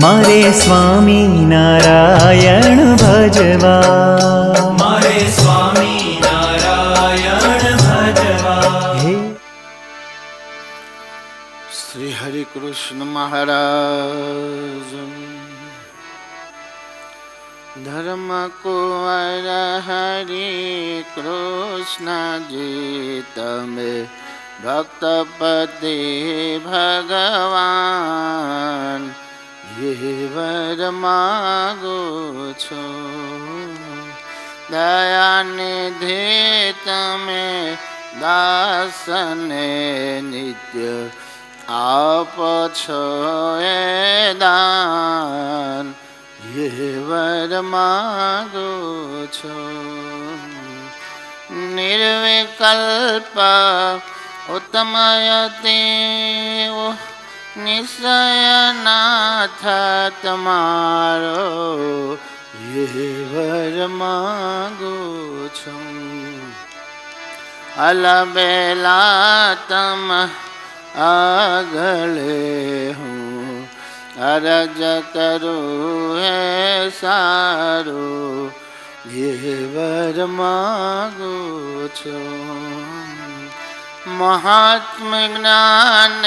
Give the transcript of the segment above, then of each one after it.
मारे स्वामी नारायण भजवा, मारे स्वामी नारायण भजवा। हे श्री हरि कृष्ण महाराज। धर्म कुंवर हरि कृष्ण जी तमे भक्तपति भगवान, ये वर मागो छो। दयानिधि तमे दासने नित्य आप छो ए दान, ये वर मागो छो। निर्विकल्प उत्तमयति निश्चय नाथ तमारो, ये वर मागो छो। अलबेला तम आगले हूँ, अरज करूँ है सारो, ये वर मागो छो। महात्म ज्ञान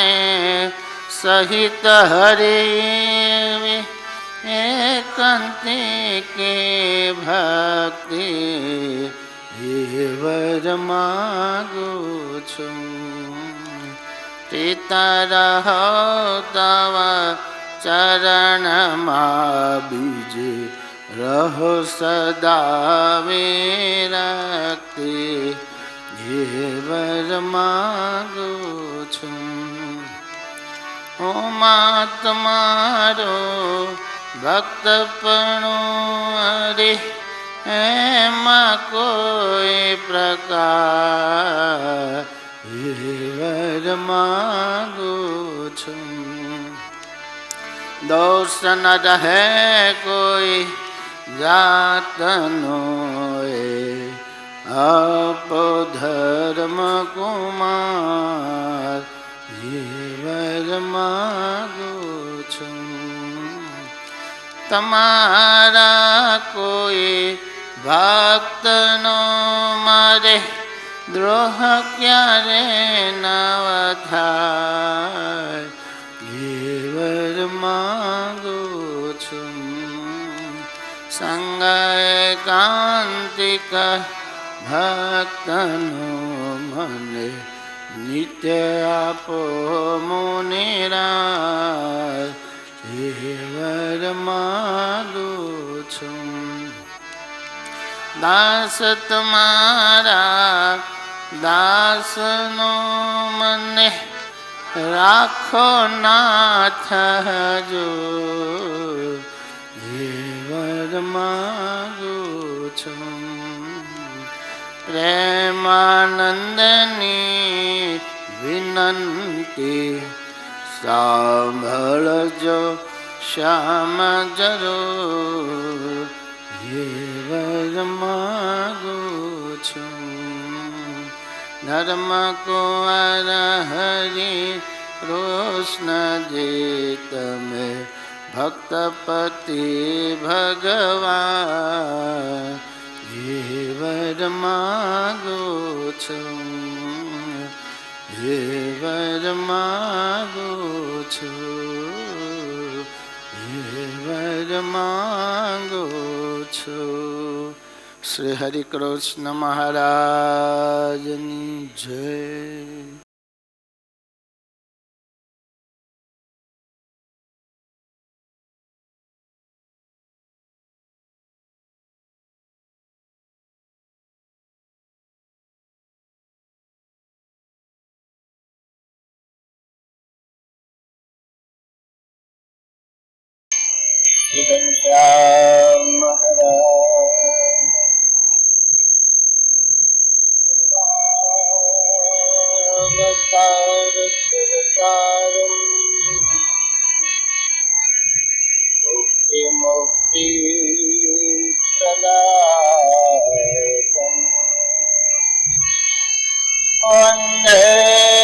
सहित हरि एकांति के भक्ति, ये वर मागो छो। पिता रहो तव चरण मा बीज, रहो सदा विरक्ति, ये वर मागो छो। ओमा तुम्हारो भक्तपणो अरे एमा कोई प्रकार, ये वर मागो छो। दोष न रहे कोई जातनो, आप धर्म कुमार, ये वर मागो छो। तमारा कोई भक्त नो मरे, द्रोह क्यारे नव थाय, ये वर मागो छो। संग एकांतिक भक्तनो मने, नित्य आपो मुनिराय, ये वर मागो छो। दास तुम्हारा दासनो मने, राखो नाथ जो, ये वर मागो छो। प्रेमानंदनी विनंती सांभळजो श्याम जरूर, ये वर मागो छो। धर्म कुंवर हरि कृष्ण जी तमे भक्तपति भगवान, ये वर मागो छो। ये वर मागो छो, ये वर मागो छो। श्री हरि कृष्ण महाराज जय। मुक्ति प्रदायकम् वन्देऽहं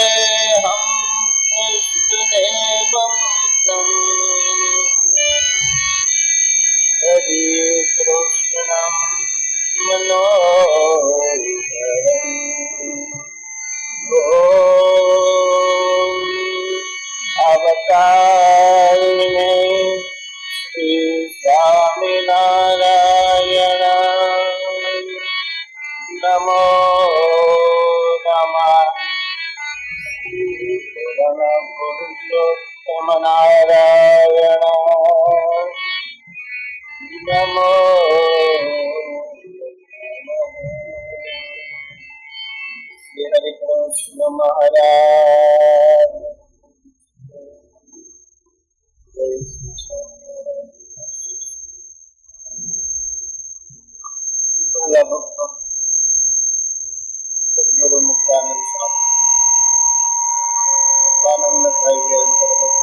कृष्णदेवं तम् મહારાજ ગુરુ મુક્તાનંદ સ્વામી મુક્તાનંદ ભાઈ અંતર્ગત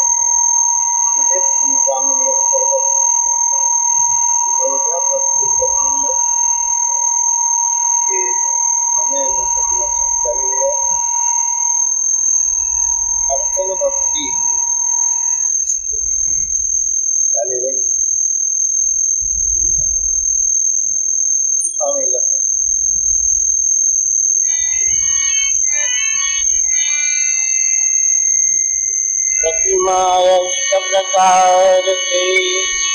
ચિંતામણી અંતર્ગત બધા ભક્તિ પ્રસંગો જે મને લોકોને સમજાવી રહ્યા અર્ચન ભક્તિ ચાલી રહી સ્વામી લખે પ્રતિમાયસ્ત પ્રકાર से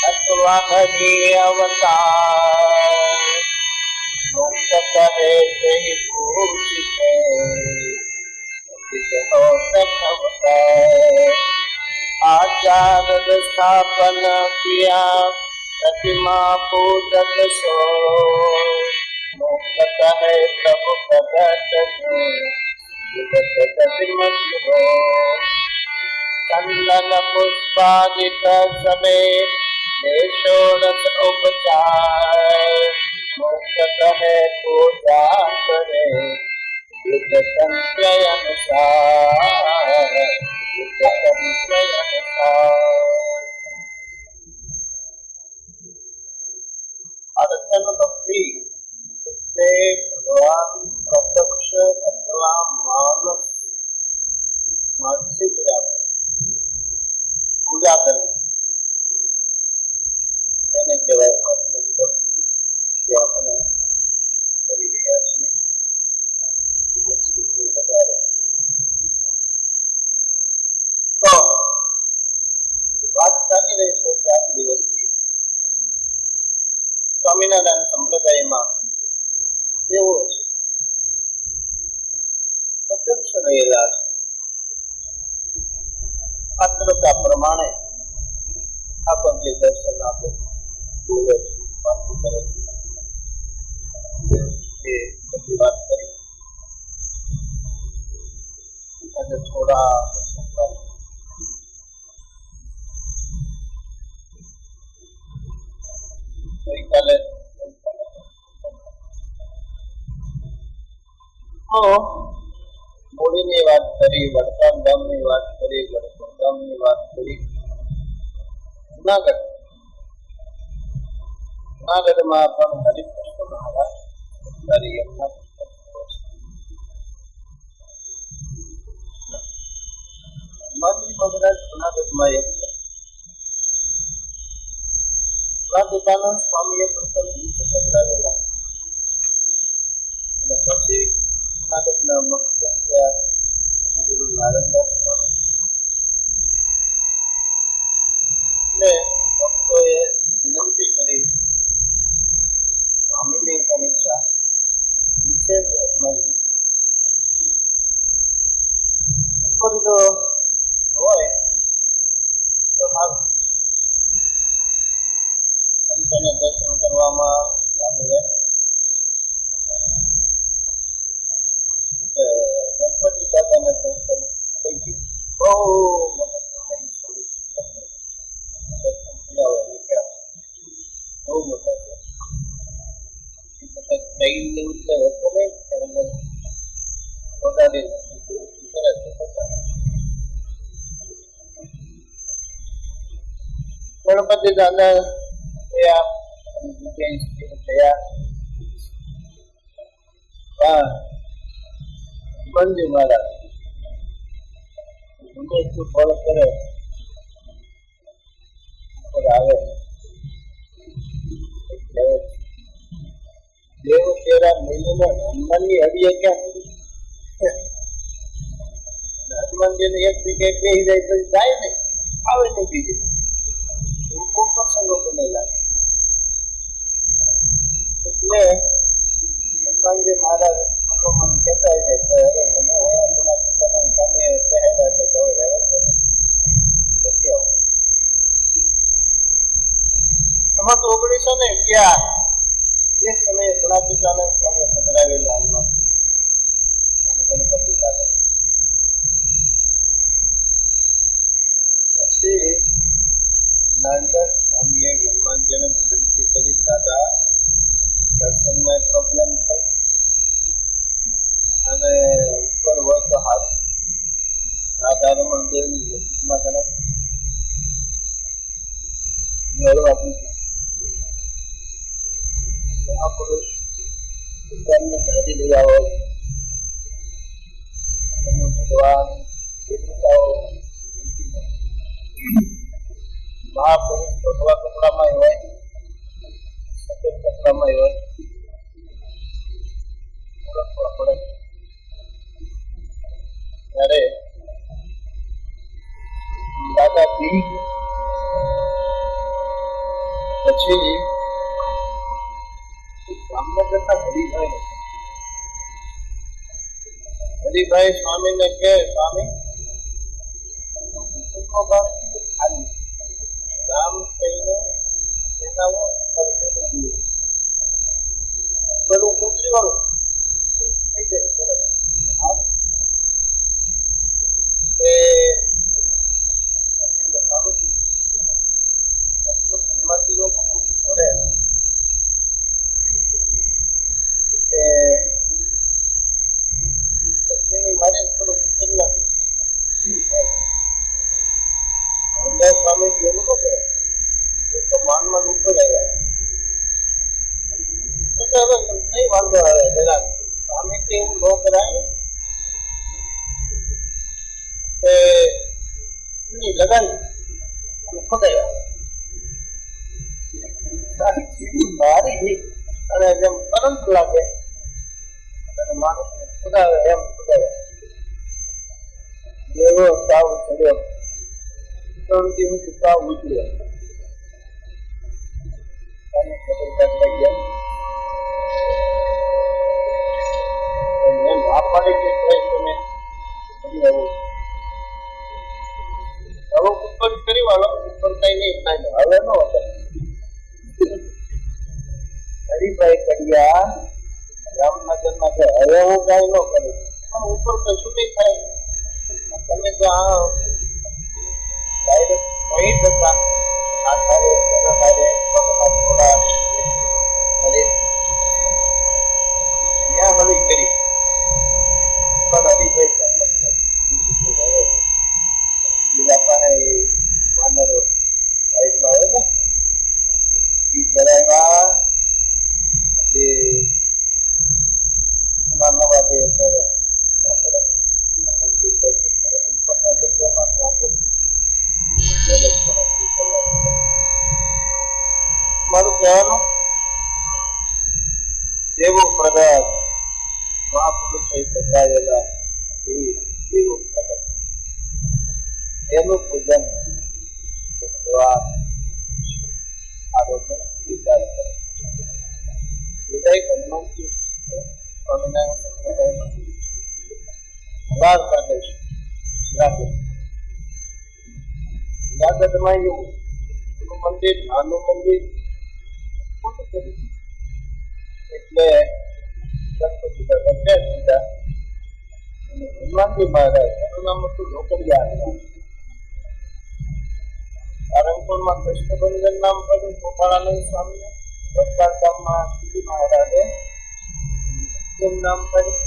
अथवा हरि अवतार मुक्त करे से पूछते हो तथवतार आचार स्थापन किया प्रतिमा पूजक सो मुक्त कहे तब प्रगट हो चंदन पुष्पादिक सबे देशोरस उपचार मुक्त कहे पूजा करे युद्ध संचय अनुसार युद्ध संचय अनुसार अर्चन भक्ति से भगवान प्रत्यक्ष अथवा मानस मानसिक पूजा करવી એને કહેવાય જે આપણે કરી રહ્યા છીએ તો વાત ચાલી રહી છે 4 દિવસથી સ્વામિનારાયણ સંપ્રદાયમાં એવો છે પ્રત્યક્ષ રહેલા છે પાત્રતા પ્રમાણે આપણને દર્શન આપે વાતો કરે છે એ બધી વાત કરી અને થોડા ગઈકાલે મૂળીની વાત કરી વડગામ ગામની વાત કરી વડગામ ગામની વાત કરી જુનાગઢમાં પણ હરિકૃષ્ણ મહારાજ સારી એમના મહારાજ જુનાગઢમાં એક છે દુકાનો સ્વામીએ પ્રથમ નીચે પધરાવેલા અને પછી જુનાગઢના મુખ્ય ગુરુ નારાયણદાસ સ્વામી ને ભક્તોએ વિનંતી કરી સ્વામીની પરીક્ષા વિશેષ અપનાવી ઉપર જો હોય તો સારું સંતોને દર્શન કરવામાં લાભ રહે ગણપતિ દાદાના દર્શન થઈ ગયું બહુ ગણપતિ દાદા થયા મંજુ મહારાજ ફોલો કરે આવે દેવ તેરા મહિનામાં હનુમાનની હરિએ ક્યાં હનુમાનજી ને એક જગ્યાએ બેસી જાય તો જાય ને આવે ને બીજી પ્રસંગો બનેલા એટલે હનુમાનજી મહારાજ કહેતા છે આમાં તો 1911 એ સમયે ગુણાતીતાનંદ સ્વામી પધરાવેલા ગણપતિ દાદા નાનદાસ સ્વામીએ હનુમાનજીને વિનંતી કરી, દાદા દર્શનમાં પ્રોબ્લેમ થાય અને ઉપર હોય તો સારું. રાધા રમણ દેવની ભક્તિમાં તને મેળો આપી આ પુરુષ ભગવાનને ગાડી લઈ આવો, ભગવાન દેવતાઓ મહાપુરુષ ભગવા કપડામાં હોય, સફેદ કપડામાં હોય, ઓળખવા પડે. ત્યારે દાદા બી પછી જામનગરના હરિભાઈ સ્વામીને કે સ્વામી ખાલી રામ થઈને સેનાઓ પેલું કુતરી વાળું થઈ જાય સરસ. સ્વામી એવું ન કરે તો માનમાં ઉપર આવ્યા નહીં વાંધો આવે જરા સ્વામી કે એવું ન કરાય લગાવી ખોદાયા મારી અને જેમ કરંટ લાગે માણસ ખોદાવે એમ ખોદાવે એવો તાવ ચડ્યો. 3 દિવસ તાવ ઉતર્યો અને ખબર લઈ ગયા એમ આપવાની કે તમે હવે ઉપર કરી વાળો ઉપર કઈ નહીં થાય હવે ન હતો. હરિભાઈ કડિયા જામનગરમાં કે હવે હું કઈ ન કરું પણ ઉપર કશું નહીં થાય. તમે તો આ ડાયરેક્ટ કહી જતા આ તારે થોડા ત્યાં હળી કરી પણ હરિભાઈ બીજા પાસે વાનરો સાઈડમાં હોય ને એ ચડાવ્યા એ નવા બે મારું કહેવાનું દેવો પ્રગટ મહાપુરુષો બતાવેલા દેવો પ્રગટ એનું પૂજન ભગવાન આરોગ્ય વિચાર કરે. વિધાયક હનુમાનજી બહાર કાઢે છે જુનાગઢમાં એવું મંદિર નાનું મંદિર એટલે હનુમાનજી મહારાજ એનું નામ હતું લોકડિયા. પાલનપુરમાં કૃષ્ણબંધન નામ પડ્યું. ગોપાળાનંદ સ્વામી વડતાલ ગામમાં શ્રી મહારાજે નામ પડ્યું.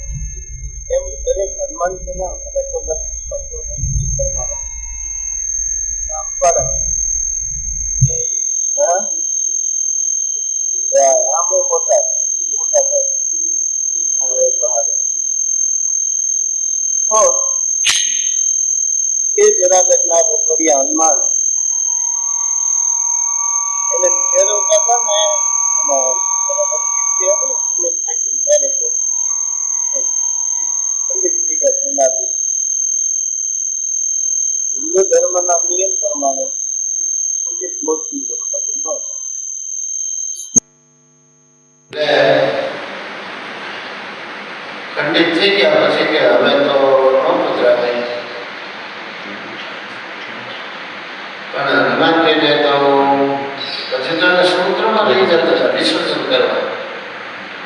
એમ દરેક હનુમાનજીના નામ પડે. એ જુનાગઢના ગોકળિયા હનુમાન એટલે ફેરવતા હતા ને હિન્દુ ધર્મના નિયમ પ્રમાણે ખંડિત થઈ ગયા પછી કે હવે તો ન ગુજરાવે પણ હનુમાનજીને તો પછી તો એને સમુદ્રમાં લઈ જતા હતા વિસર્જન કરવા.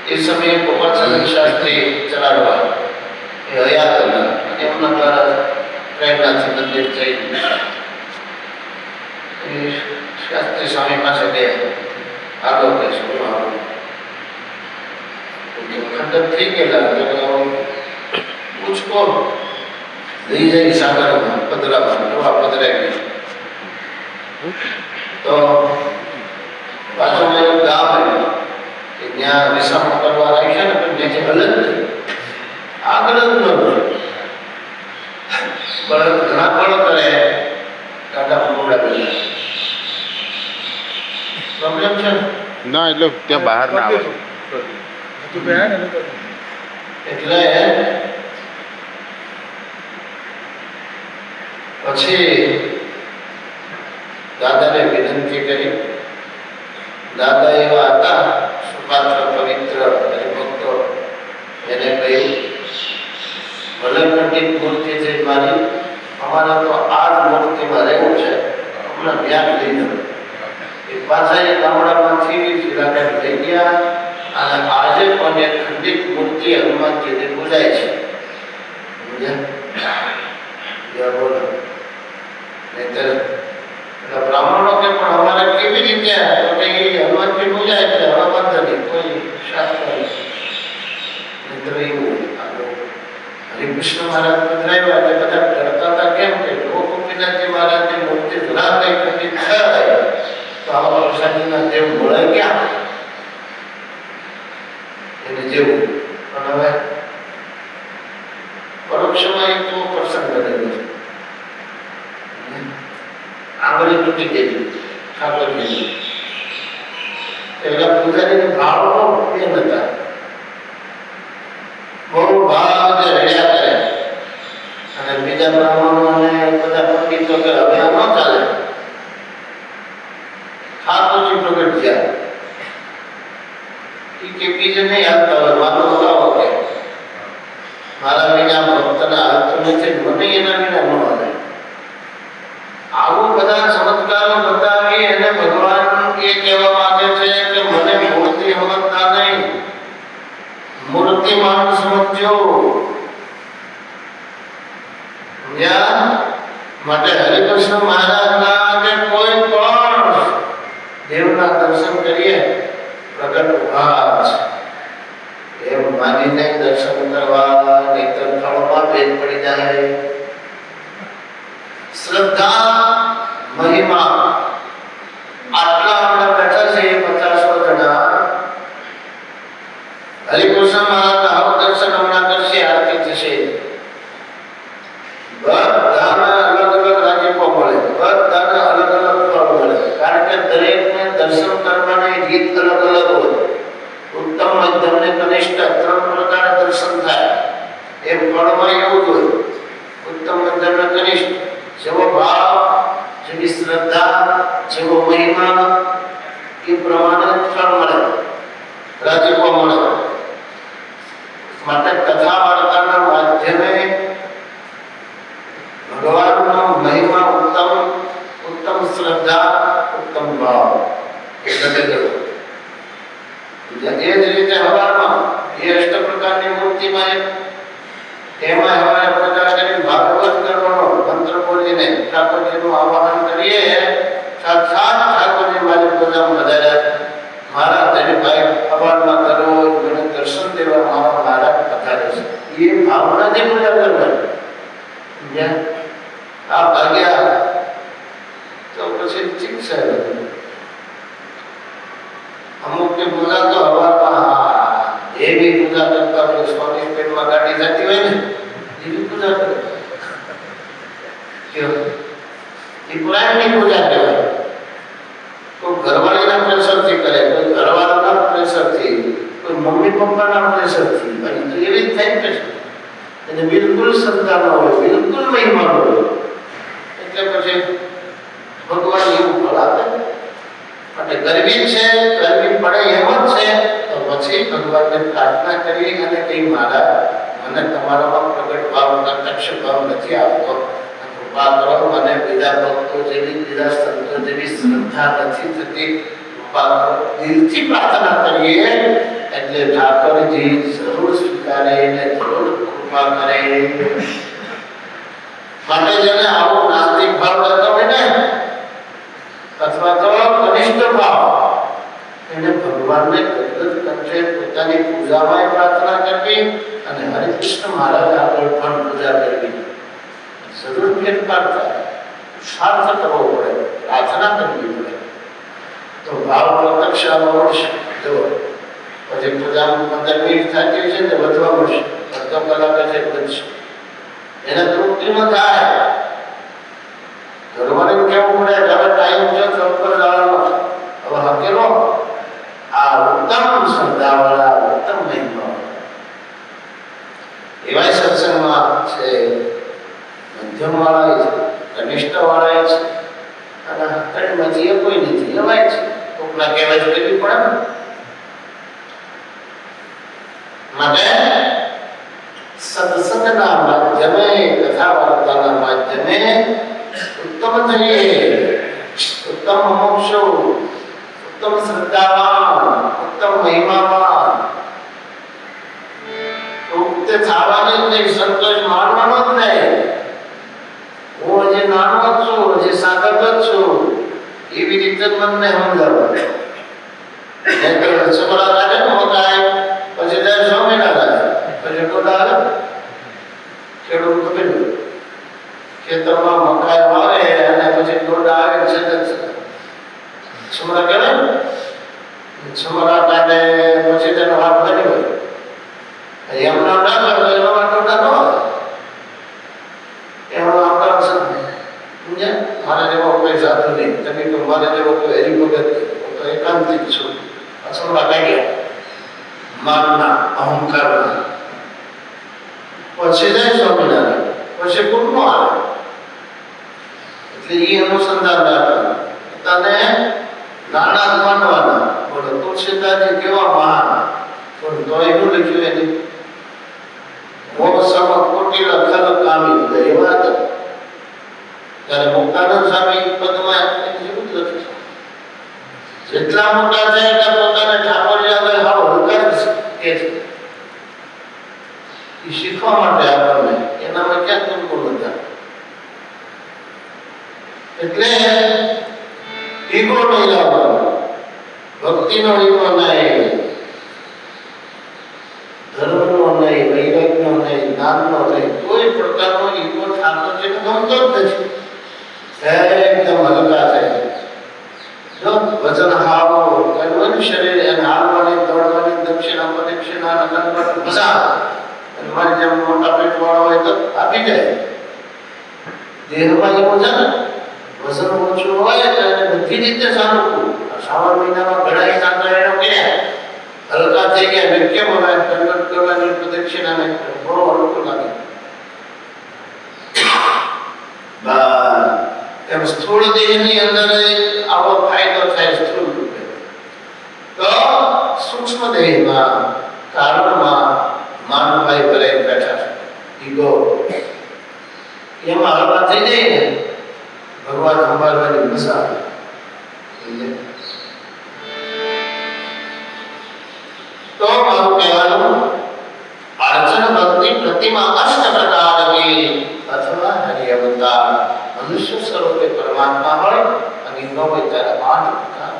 એ સમયે ગોપાલ શાસ્ત્રી ચલાડવા એ હયાત હતા અને એમના દ્વારા પ્રેરણાથી મંદિર થઈ શાસ્ત્રી સ્વામી પાસે ગયા. આગળ કે શું આવું ખંડક થઈ ગયેલા પૂછકો લઈ જાય સાગરમાં પધરામાં નવા પધરાવી. તો બાજુમાં એક ગામ આવ્યું કે ત્યાં વિસામો કરવા રાખ્યા ને ત્યાંથી અલગ થઈ આગળ જ ન ઘણા પણ કરે કાંટા મોડા બધા પ્રોબ્લેમ છે ના એટલે ત્યાં બહાર ના આવે. એટલે પછી દાદાને વિનંતી કરી. દાદા એવા હતા સુપાત્ર પવિત્ર હરિભક્તો. એને કહ્યું ભલે ખંડિત મૂર્તિ છે મારી, અમારા તો આ જ મૂર્તિમાં રહેવું છે, હમણાં વ્યાજ લઈ લો. એ પાછા એ ગામડામાંથી શિલાલેખ લઈ ગયા અને આજે પણ એક ખંડિત મૂર્તિ હનુમાનજીની પૂજાય છે. બોલો નહીતર બ્રાહ્મણો કે પણ અમારે કેવી રીતે હનુમાનજી પૂજાય છે, હવે બંધ નહીં કોઈ શાસ્ત્ર નહીતર એવું. હરિકૃષ્ણ મહારાજ પધરાવ્યા એટલે બધા ડરતા હતા. કેમ કે જો ગોપીનાથજી મહારાજની મૂર્તિ જરા કઈ ખંડિત થાય તો આવા પ્રસાદીના દેવ મળે ક્યાં એને જેવું. પણ હવે પરોક્ષમાં એક તો પ્રસંગ બનેલો છે. આંગળી તૂટી ગઈ ઠાકોરજી. પેલા પૂજારીને ભાવ બેન હતા, બહુ ભાવ રડ્યા કરે. અને બીજા બ્રાહ્મણો અને બધા પંડિતો કે હવે આ ન ચાલે. ઠાકોરજી પ્રગટ થયા કે બીજે નહીં હાલતા હોય, મારો બતાવો કે મારા વિના ભક્તના હાલતું નથી, મને એના વિના ન હાલે. આવું બધા ચમત્કારો બતાવી અને ભગવાન એ કહેવા માંગે છે કે મને મૂર્તિ સમજતા નહીં, મૂર્તિમાન સમજજો. માટે હરિકૃષ્ણ મહારાજના કે કોઈ પણ દેવના દર્શન કરીએ પ્રગટ ઉભા છે એમ માનીને દર્શન કરવા, નહીતર ફળમાં ભેદ પડી જાય. શ્રદ્ધા મહિમા આટલા આપણે બેઠા છે 50 જણા. હરિકૃષ્ણ મહારાજના હવ દર્શન હમણાં કરશે, આરતી થશે. બધાને અલગ અલગ રાજીપો મળે, બધાને અલગ અલગ ફળ મળે. કારણ કે દરેકને દર્શન કરવાની રીત અલગ અલગ હોય. ઉત્તમ, મધ્યમ ને કનિષ્ઠ 3 પ્રકારે દર્શન થાય. એ ફળમાં એવું જ હોય. ઉત્તમ, મધ્યમ ને કનિષ્ઠ. જેવો ભાવ, જેવી શ્રદ્ધા, જેવો મહિમા એ પ્રમાણે ફળ મળે, રાજીપો મળે. માટે કથા વાર્તાના માધ્યમે ભગવાનનો મહિમા ઉત્તમ, ઉત્તમ શ્રદ્ધા, ઉત્તમ ભાવ એ જ રીતે હવારમાં એ 8 પ્રકારની મૂર્તિમાં એમાં હવારે પૂજા કરી ભાગવત કરવાનો, મંત્ર બોલીને ઠાકોરજીનું આવાહન કરીએ. સાક્ષાત ઠાકોરજી મારી પૂજામાં વધાર્યા. મારા ધનભાઈ હવારમાં દરરોજ મને દર્શન દેવા મારા મહારાજ પધારે છે. એ ભાવનાથી પૂજા કરવાની. આ ભાગ્યા તો પછી ઠીક છે. અમુકની પૂજા તો હવારમાં એવી પૂજા કરતા હોય, સ્વામી પેટમાં ગાડી જતી હોય ને એવી પૂજા કરે. એ પુરાણની પૂજા કહેવાય. કોઈ ઘરવાળીના પ્રેશરથી કરે, કોઈ ઘરવાળાના પ્રેશરથી, કોઈ મમ્મી પપ્પાના પ્રેશરથી. તો એવી જ થાય કે એને બિલકુલ શ્રદ્ધા ન હોય, બિલકુલ મહિમા ન હોય. એટલે પછી ભગવાન એવું ફળ આપે. માટે ગરમી છે, ગરમી પડે એમ જ છે તો પછી ભગવાનને પ્રાર્થના કરી અને કઈ મારા મને તમારામાં પ્રગટ ભાવ, પ્રત્યક્ષ ભાવ નથી આવતો, કૃપા કરો. મને બીજા ભક્તો જેવી, બીજા સંતો જેવી શ્રદ્ધા નથી થતી, કૃપા કરો. દિલથી પ્રાર્થના કરીએ એટલે ઠાકોરજી જરૂર સ્વીકારે ને જરૂર કૃપા કરે. માટે જેને આવો નાસ્તિક ભાવ રહેતો હોય ને ભાવ એને ભગવાનને કદરત કંઠે પોતાની પૂજામાં પ્રાર્થના કરવી અને હરિકૃષ્ણ મહારાજ આગળ પણ પૂજા કરવી જરૂર ફેરફાર થાય, સાર્થ કરવો પડે, પ્રાર્થના કરવી પડે તો ભાવ પ્રત્યક્ષ મળશે. જો પછી પૂજામાં 15 મિનિટ થતી છે ને વધવા મળશે, અડધો કલાક છે બનશે, એને તૃપ્તિ ન થાય. ઘરવાળે કેવું પડે હવે ટાઈમ છે ચોક્કસ જવાનો, હવે હકેલો આ ઉત્તમ શ્રદ્ધાવાળા ઉત્તમ મહિમા એવા સત્સંગમાં છે, મધ્યમ વાળા છે, કનિષ્ઠ વાળા છે અને ત્રણમાંથી એ કોઈ નથી, એવાય છે. કોકના કહેવાય કરવી પડે ને. માટે સત્સંગના માધ્યમે, કથા વાર્તાના માધ્યમે ઉત્તમ થઈએ, ઉત્તમ મોક્ષો, ઉત્તમ શ્રદ્ધાવાન, ઉત્તમ મહિમાવાન ઉક્ત થવાની જ નહીં, સંતોષ માનવાનો જ નહીં. હું હજી નાનો જ છું, હજી સાધક જ છું, એવી રીતે મનને સમજાવું. છોકરા કાઢે ને મકાઈ, પછી જાય સ્વામિનારાયણ, પછી ટોડા આવે ખેડૂત ખબર ખેતરમાં મકાઈ વાવે અને પછી ટોડા આવે છે છોકરા કહેવાય ને, છોકરા કાઢે પછી તેનો હાથ બની હોય એમના ના કરે એનો ટોડા ન આવે. એમાં આપણા સમજ્યા, મારા જેવો કોઈ સાધુ નહીં, તમે તો મારા જેવો કોઈ હરિભગત તો એકાંતિક છું. છોકરા કાઢ્યા માનના અહંકારના, પછી જાય સ્વામિનારાયણ, પછી પૂર્ણ આવે. એટલે એ અનુસંધાન રાખવાનું, તને નાના માનવાના. બોલો તુલસીદાસજી કેવા મહાન, પણ તો એવું લખ્યું એની મોસમ કોટી લખલ કામી એવા હતા. ત્યારે મુક્તાનંદ સ્વામી પદમાં જેવું જ લખ્યું છે, જેટલા મોટા છે એટલા પોતાને ઠાકોરજી આગળ હાવ હલકા કે છે. એ શીખવા માટે આપણને એનામાં ક્યાં દુર્ગુણ હતા. એટલે ઈગો નહીં લાવવાનો, ભક્તિનો ઈગો નહીં, ધર્મનો નહીં, વૈરાગ્યનો નહીં, જ્ઞાનનો નહીં, કોઈ પ્રકારનો ઈગો ઠાકોરજીને ગમતો જ નથી. એકદમ હલકા થાય. જો વજન હાવ કરવું શરીર એને હાલવાની, દોડવાની, દક્ષિણા પ્રદક્ષિણા નગર મજા આવે. મારી જેમ મોટા પેટ વાળો હોય તો આપી જાય. દેહમાં એવું છે ને વજન ઓછું હોય એટલે બધી રીતે સારું. શ્રાવણ મહિનામાં ઘણા સાંકળીઓ કર્યા, હલકા થઈ ગયા, નિત્ય બોલાય, દંડવત કરવાની, પ્રદક્ષિણા નહીં, બહુ હલકું લાગે. એમ સ્થૂળ દેહની અંદર આવો ફાયદો થાય સ્થૂળ રૂપે. તો સૂક્ષ્મ દેહમાં કારણમાં માનભાઈ ભરાઈ બેઠા છે, ઈગો એમાં હળવા થઈ જાય ને ભગવાન સંભાળવાની મજા આવે. તો મારું કહેવાનું અર્ચન ભક્તિ પ્રતિમા અષ્ટ પ્રકારની અથવા હરિ અવતાર મનુષ્ય સ્વરૂપે પરમાત્મા હોય અને ન હોય ત્યારે 8 પ્રકાર.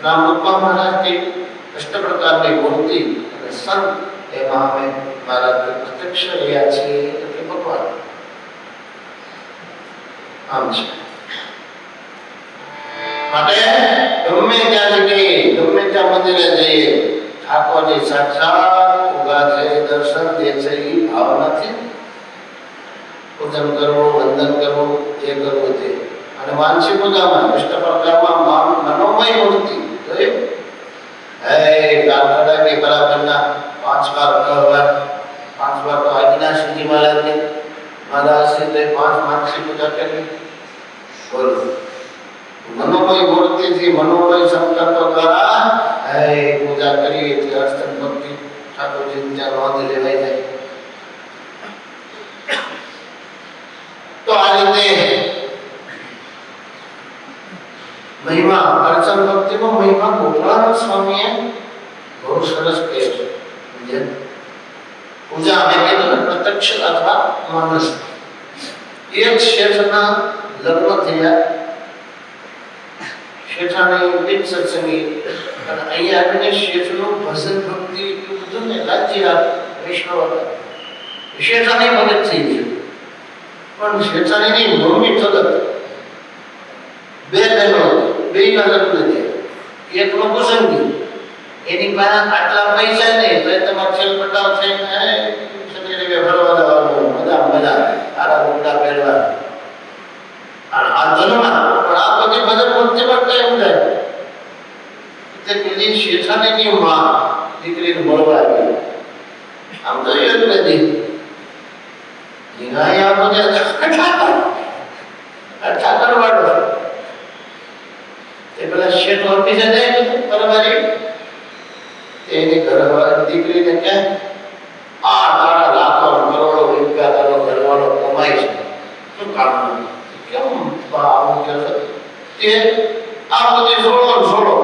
નામ રૂપા મહારાજથી અષ્ટ પ્રકારની મૂર્તિ અને સંત એમાં અમે મહારાજ પ્રત્યક્ષ રહ્યા છીએ એટલે ભગવાન આમ છે. માટે ગમે ત્યાં જઈએ, ગમે ત્યાં મંદિરે જઈએ, ઠાકોરજી સાક્ષાત ઉભા છે, દર્શન દે છે, એ ભાવ નથી. પૂજન કરવું, વંદન કરવું, એ કરવું તે. અને માનસી પૂજામાં અષ્ટ પ્રકારમાં મનોમય મૂર્તિ જોયું. હે ગાંઠડાની બરાબરના 5 વાર કહેવાય, 5 વાર તો આજના શ્રીજી મહારાજની મહારાજ શ્રી 5 માનસી પૂજા કરી. બોલો મનોમય મૂર્તિથી મનોમય સંકલ્પ દ્વારા હે પૂજા કરી એટલે અર્ચન ભક્તિ ઠાકોરજી ત્યાં નોંધ લેવાઈ જાય. તો આ રીતે મહિમા અર્ચન ભક્તિનો મહિમા ગોપાળાનંદ સ્વામીએ બહુ સરસ કહ્યું છે. પૂજા અમે કીધું ને પ્રત્યક્ષ અથવા માનસ. એક શેઠના લગ્ન થયા, શેઠાણી બિન સત્સંગી અને અહીંયા આવીને શેઠનું ભજન ભક્તિ એટલું બધું ને લાજી વૈષ્ણવ હતા. શેઠાણી ભગત થઈ ગયું, પણ શેઠાણીની મમ્મી થગત બે બહેનો બેયના લગ્ન થયા. એકનો પસંદગી, એની પાસે આટલા પૈસા નહીં તો તમારે છેલ પટાવ થઈને શનિ ફરવા જવાનું, મજા આરા ગુંડા પહેરવા આ ધનમાં. પણ આ બધી ભજન ભક્તિ માટે એમ થાય તે પેલી શેઠાણીની માં દીકરીને મળવા આવી. આમ તો એ જ નથી આ બધે ઠાકર વાળો તે પેલા શેઠ ઓફિસે જાય પરવારી એની ઘરવાળી દીકરીને કહે આ તારા લાખો કરોડો રૂપિયા તારો ઘરવાળો કમાય છે, શું કામ કેમ આવું કે તે આ બધી છોડો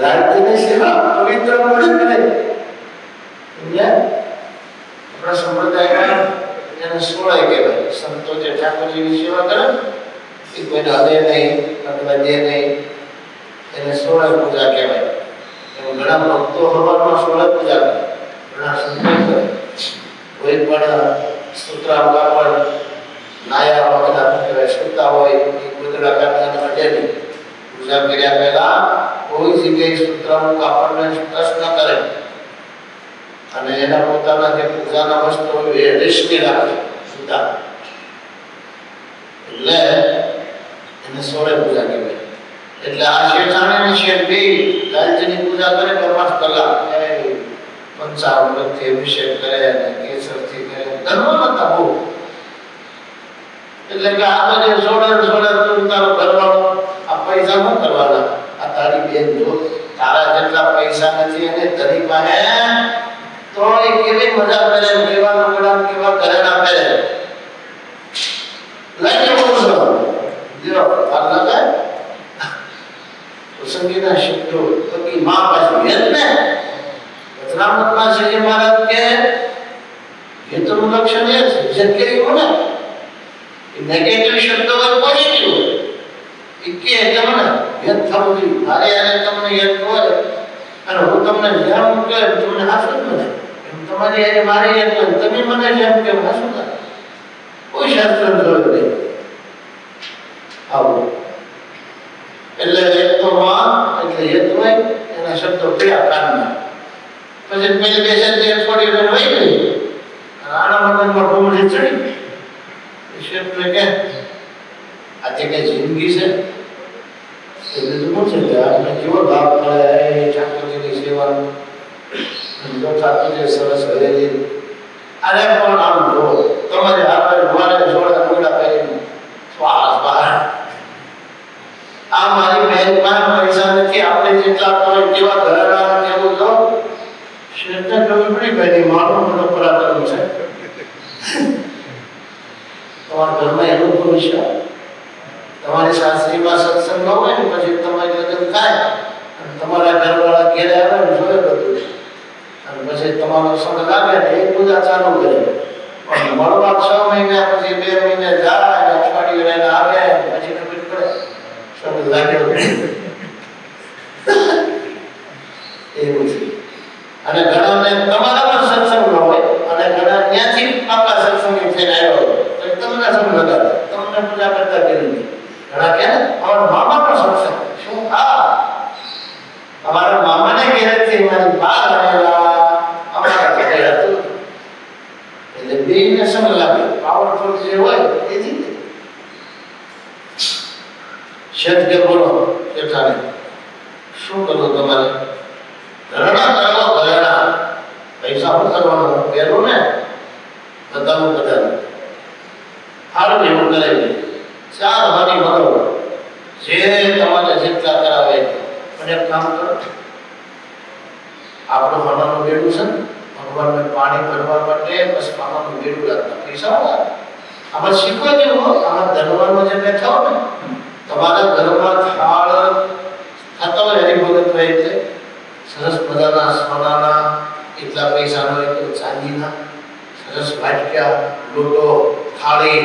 રાજ્યની સેવા પવિત્ર મળે કરે. આપણા સંપ્રદાયમાં એને સોળાય કહેવાય. સંતો જે ઠાકોરજીની સેવા કરે એ કોઈને હદે નહીં, અથવા દે નહીં, એને સોળાય પૂજા કહેવાય. ઘણા ભક્તો હવારમાં સોળાય પૂજા કરે, ઘણા સંતો કરે. કોઈ પણ સૂત્રામ કાપડ નાયા બધા કહેવાય સૂતા હોય એ ગોદડા કાઢવાને અડેની પૂજા કર્યા પહેલા કોઈ જગ્યાએ સૂત્રામ કાપડને સ્પર્શ ન કરે અને એના પોતાના જે પૂજાના વસ્તુ હોય એ રેશમી રાખે સૂતા. એટલે એને સોળે પૂજા કહેવાય. એટલે આ શેઠાણી શેઠ બે લાલજીની પૂજા કરે 5 કલાક પંચામૃતથી અભિષેક કરે અને કેસરથી કરે. ધર્મ નતા બહુ. એટલે કે આ બધે સોળે તું તારો ઘરવાળો આ પૈસા ન કરવાના. આ તારી બેન જો તારા જેટલા પૈસા નથી એને ધરી પાસે તો એ કેવી મજા કરે, કેવા લુગડા કેવા ઘરેણા પહેરે. લઈ જવું જો આ લગાય સંગીના શબ્દો તો માં પાછું હેત ને વચનામૃતમાં શ્રીજી મહારાજ કે હેતુનું લક્ષણ એ છે જે કેવું ને નેગેટિવ શબ્દો હોય પોઝિટિવ હોય એ કે તમને હેત થવું જોઈએ. મારે યાર તમને હેત હોય અને હું તમને જેમ કે તમને હાસું જ નથી એમ તમારી યાર મારે હેત હોય તમે મને જેમ કે હાસું થાય. કોઈ શાસ્ત્ર જોયું નહીં આવું. એટલે એક તો માં એટલે હેત હોય એના શબ્દો કયા કાનમાં પછી પેલી બેસે તે થોડી વાર વહી ગઈ આના મગજમાં ડુંગળી ચડી શેઠને કે આજે કઈ જિંદગી છે એટલે શું છે કે આપણે કેવો લાભ મળે ઠાકોરજીની સેવાનું જો ઠાકોરજી સરસ હરેલી અરે પણ આમ જો તમારે આપણે મારે જોડા ડોડા પહેરીને શ્વાસ બહાર આ મારી બેંકમાં પૈસા નથી આપણે જેટલા કોઈ કેવા ઘરડા કેવું તો શેઠને ડુંગળી પહેરી મારું બધો પરાક્રમ છે. તમારા ઘરમાં એનું ભવિષ્ય તમારી શાસ્ત્રીમાં સત્સંગ ન હોય ને પછી તમારી લગ્ન થાય અને તમારા ઘરવાળા ઘેરે આવે ને જોયે બધું અને પછી તમારો સંગ લાગે ને એ પૂજા ચાલુ કરે પણ મળવા 6 મહિના પછી 2 મહિને જાય અને અઠવાડિયું રહીને આવે પછી ખબર પડે સંગ લાગ્યો એવું છે. અને ઘણાને તમારામાં સત્સંગ ન હોય અને ઘણા ત્યાંથી પાકા સત્સંગી થઈને આવ્યો હોય તમને સંગ લગાડે તમને પૂજા કરતા કરી ઘણા કે અમારા મામા પણ સત્સંગ શું અમારા મામાને ઘેરેથી મારી બા આવેલા અમારા ઘરે હતું એટલે બેને સંગ લાગે પાવરફુલ જે હોય એ જીતે. શેઠ કે બોલો શેઠાણી શું કરવું તમારે? ઘરણા કરો ઘરણા પૈસા શું કરવાનું પહેલું ને બધાનું બધાનું સારું એવું કરે 4 વાની બરોબર જે તમારે જેટલા કરાવે પણ એક કામ કરો આપણું મનનું બેડું છે ને ભગવાનને પાણી ભરવા માટે બસ મામાનું બેડું રાખતા પૈસા હોય આમાં શીખવા જેવું આમાં ધનવાનમાં જે બેઠા હોય ને તમારા ઘરમાં થાળ થતા હોય હરિભગત હોય એટલે સરસ મજાના સોનાના એટલા પૈસાનો એક ચાંદીના સરસ વાટક્યા લોટો થાળી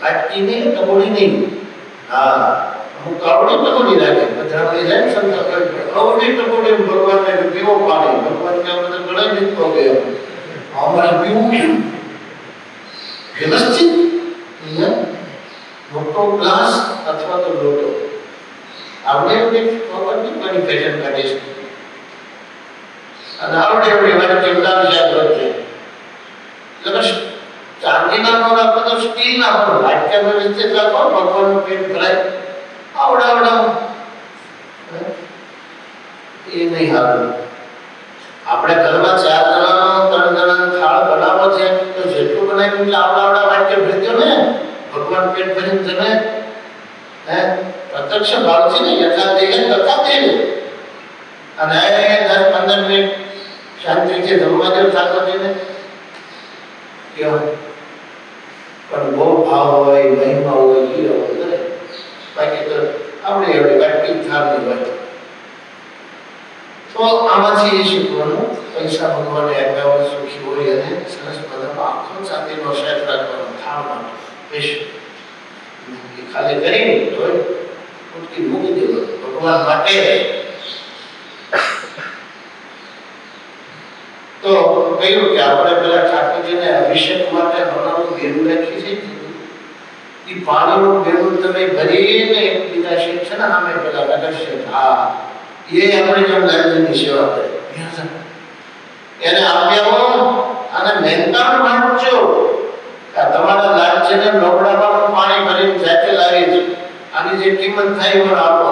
વાટકી નહીં ટબોળી નહીં હા અમુક આવડી ટકોડી રાખે બધા આપણે જાય ને સંત આવડી ટકોડી ભગવાનને પીવો પાણી ભગવાન કે બધા ઘણા જીતતો ગયો અમારે પીવું કેમ વ્યવસ્થિત મોટો ગ્લાસ અથવા તો લોટો આપણે ભગવાનની ઘણી ફેશન કાઢી છે અને આવડે એવડી વાત ચિંતા વિચાર કરશે એટલે ચાંદીના નો રાખો તો સ્ટીલના પણ વાટકા વ્યવસ્થિત રાખો ભગવાનનું પેટ ભરાય આવડા એ નહીં હારું આપણે ઘરમાં 4 જણાનો 3 જણાનો થાળ બનાવો છે તો જેટલું બનાવ્યું એટલે આવડા વાટકે ભરી દો ને ભગવાન પેટ ભરીને જમે પ્રત્યક્ષ ભાવથી નહીં યથા દેહ તથા દેહ અને 10-15 મિનિટ શાંતિથી જમવા દો ઠાકોરજીને પણ બહુ ભાવ હોય મહિમા હોય એ બાકી તો આપણે એવડી વાટકી થાળની હોય તો આમાંથી એ શીખવાનું પૈસા ભગવાને આપ્યા હોય સુખી હોય અને સરસ મજાનો આખો ચાંદીનો સેટ રાખવાનો થાળમાં ખાલી કરીને તો ઉટકી મૂકી દેવો ભગવાન માટે તો કહ્યું કે આપણે પેલા ઠાકોરજીને અભિષેક માટે બનાવવાનું ભેરું રાખી છે એ પાણીનું ભેરું તમે ભરીને એકબીજા શેઠ છે ને આમે પેલા નગર શેઠ હા એ આપણે જેમ લાલજીની સેવા કરે એને આપ્યા અને મહેનતાણ માનજો કે તમારા લાલજીને નોકડામાં પાણી ભરીને જાતે લાવી છે આની જે કિંમત થાય એ આપો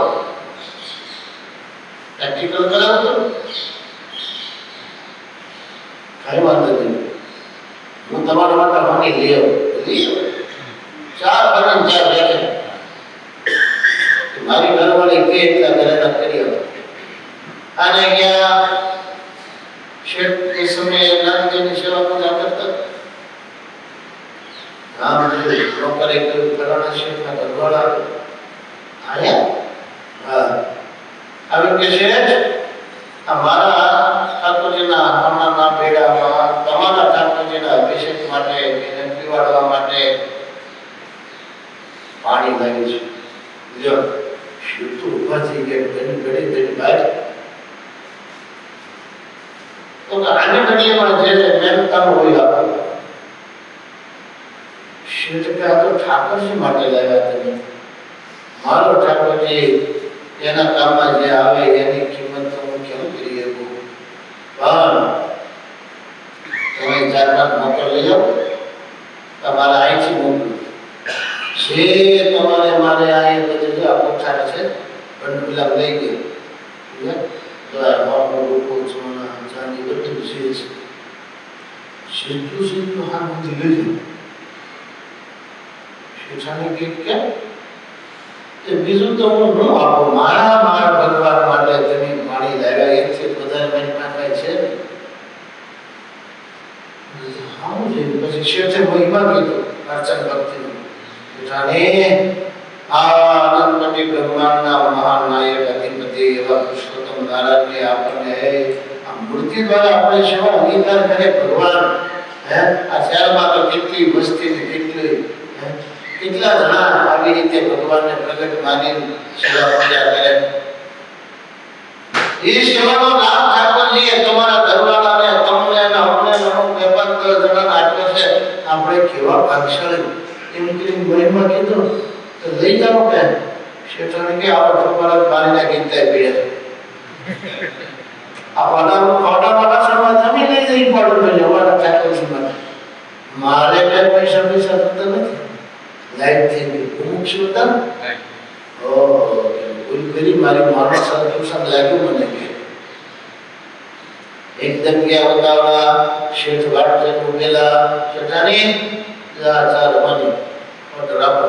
પ્રેક્ટિકલ કરાવો કઈ વાંધો નહીં હું તમારા માટે પાણી લઈ આવું 4 રાખે મારી ઘરવાળી કે એટલા ઘરે કરી આવો અને અહીંયા શેઠ એ સમયે લાલજીની સેવા પૂજા કરતા નામ નોકર એક ફલાણા શેઠના ઘરવાળા આયા હા આવી કે શેઠ અમારા ઠાકોરજીના હમણાંના બેડામાં તમારા ઠાકોરજીના અભિષેક માટે એને પીવાડવા માટે પાણી લાવ્યું છે જો શેઠ તો ઊભા થઈ ગયા ઘડી બહાર તો આની ઘડીમાં જે મહેનતાનો હોય આપણે શેઠ કે આ તો ઠાકોરજી માટે લાવ્યા તમે મારો ઠાકોરજી એના કામમાં જે આવે એની કિંમત તો હું કેમ કરી શકું પણ તમે 4-5 મોકલ લઈ જાઓ તમારા અહીંથી મોકલું જે તમારે મારે આ એ બધું આ કોઠાર છે પણ પેલા લઈ ગયો તો આ બાપનો રૂપો સોના ચાંદી બધું છે સીધું હાથ માંથી લઈ જાઓ શેઠાને કે બીજું તો હું ન આપું મારા ભગવાન માટે તમે પાણી લાવ્યા એથી બધા મારી પાસે છે હા પછી શેઠે મહિમા કીધું અર્ચન ભક્તિનું શેઠાને આનંદપતિ ભગવાનના મહાન નાયક અધિપતિ એવા પુરુષોત્તમ નારાયણને આપણને આ મૂર્તિ દ્વારા આપણે સેવા અંગીકાર કરે ભગવાન આ શહેરમાં તો કેટલી વસ્તી ને કેટલા જણા આવી રીતે ભગવાનને પ્રગટ માની સેવા પૂજા કરે એ સેવાનો લાભ ઠાકોરજીએ તમારા ઘરવાળાને તમને અને અમને અમુક વેપાર જણાને આપ્યો છે આપણે કેવા ભાગશાળી એમ કરીને મહિમા કીધું તો લઈ જાઓ કે શેઠાને કે આવો તમારા પાણીના ગીતા પીડે આ પાડાના સમાજ અમે લઈ જઈ પડે અમારા ઠાકોરજી માટે મારે કઈ પૈસા થતા નથી લાઈટ થઈ ગઈ અમુક શું હતા ભૂલ કરી મારી માનો સંતોષન લાગ્યું મને કે એકદમ ગયા ઉતાવળા શેઠ વાટ જઈને ઉભેલા શેઠાની ચાલ બની ઓર્ડર આપો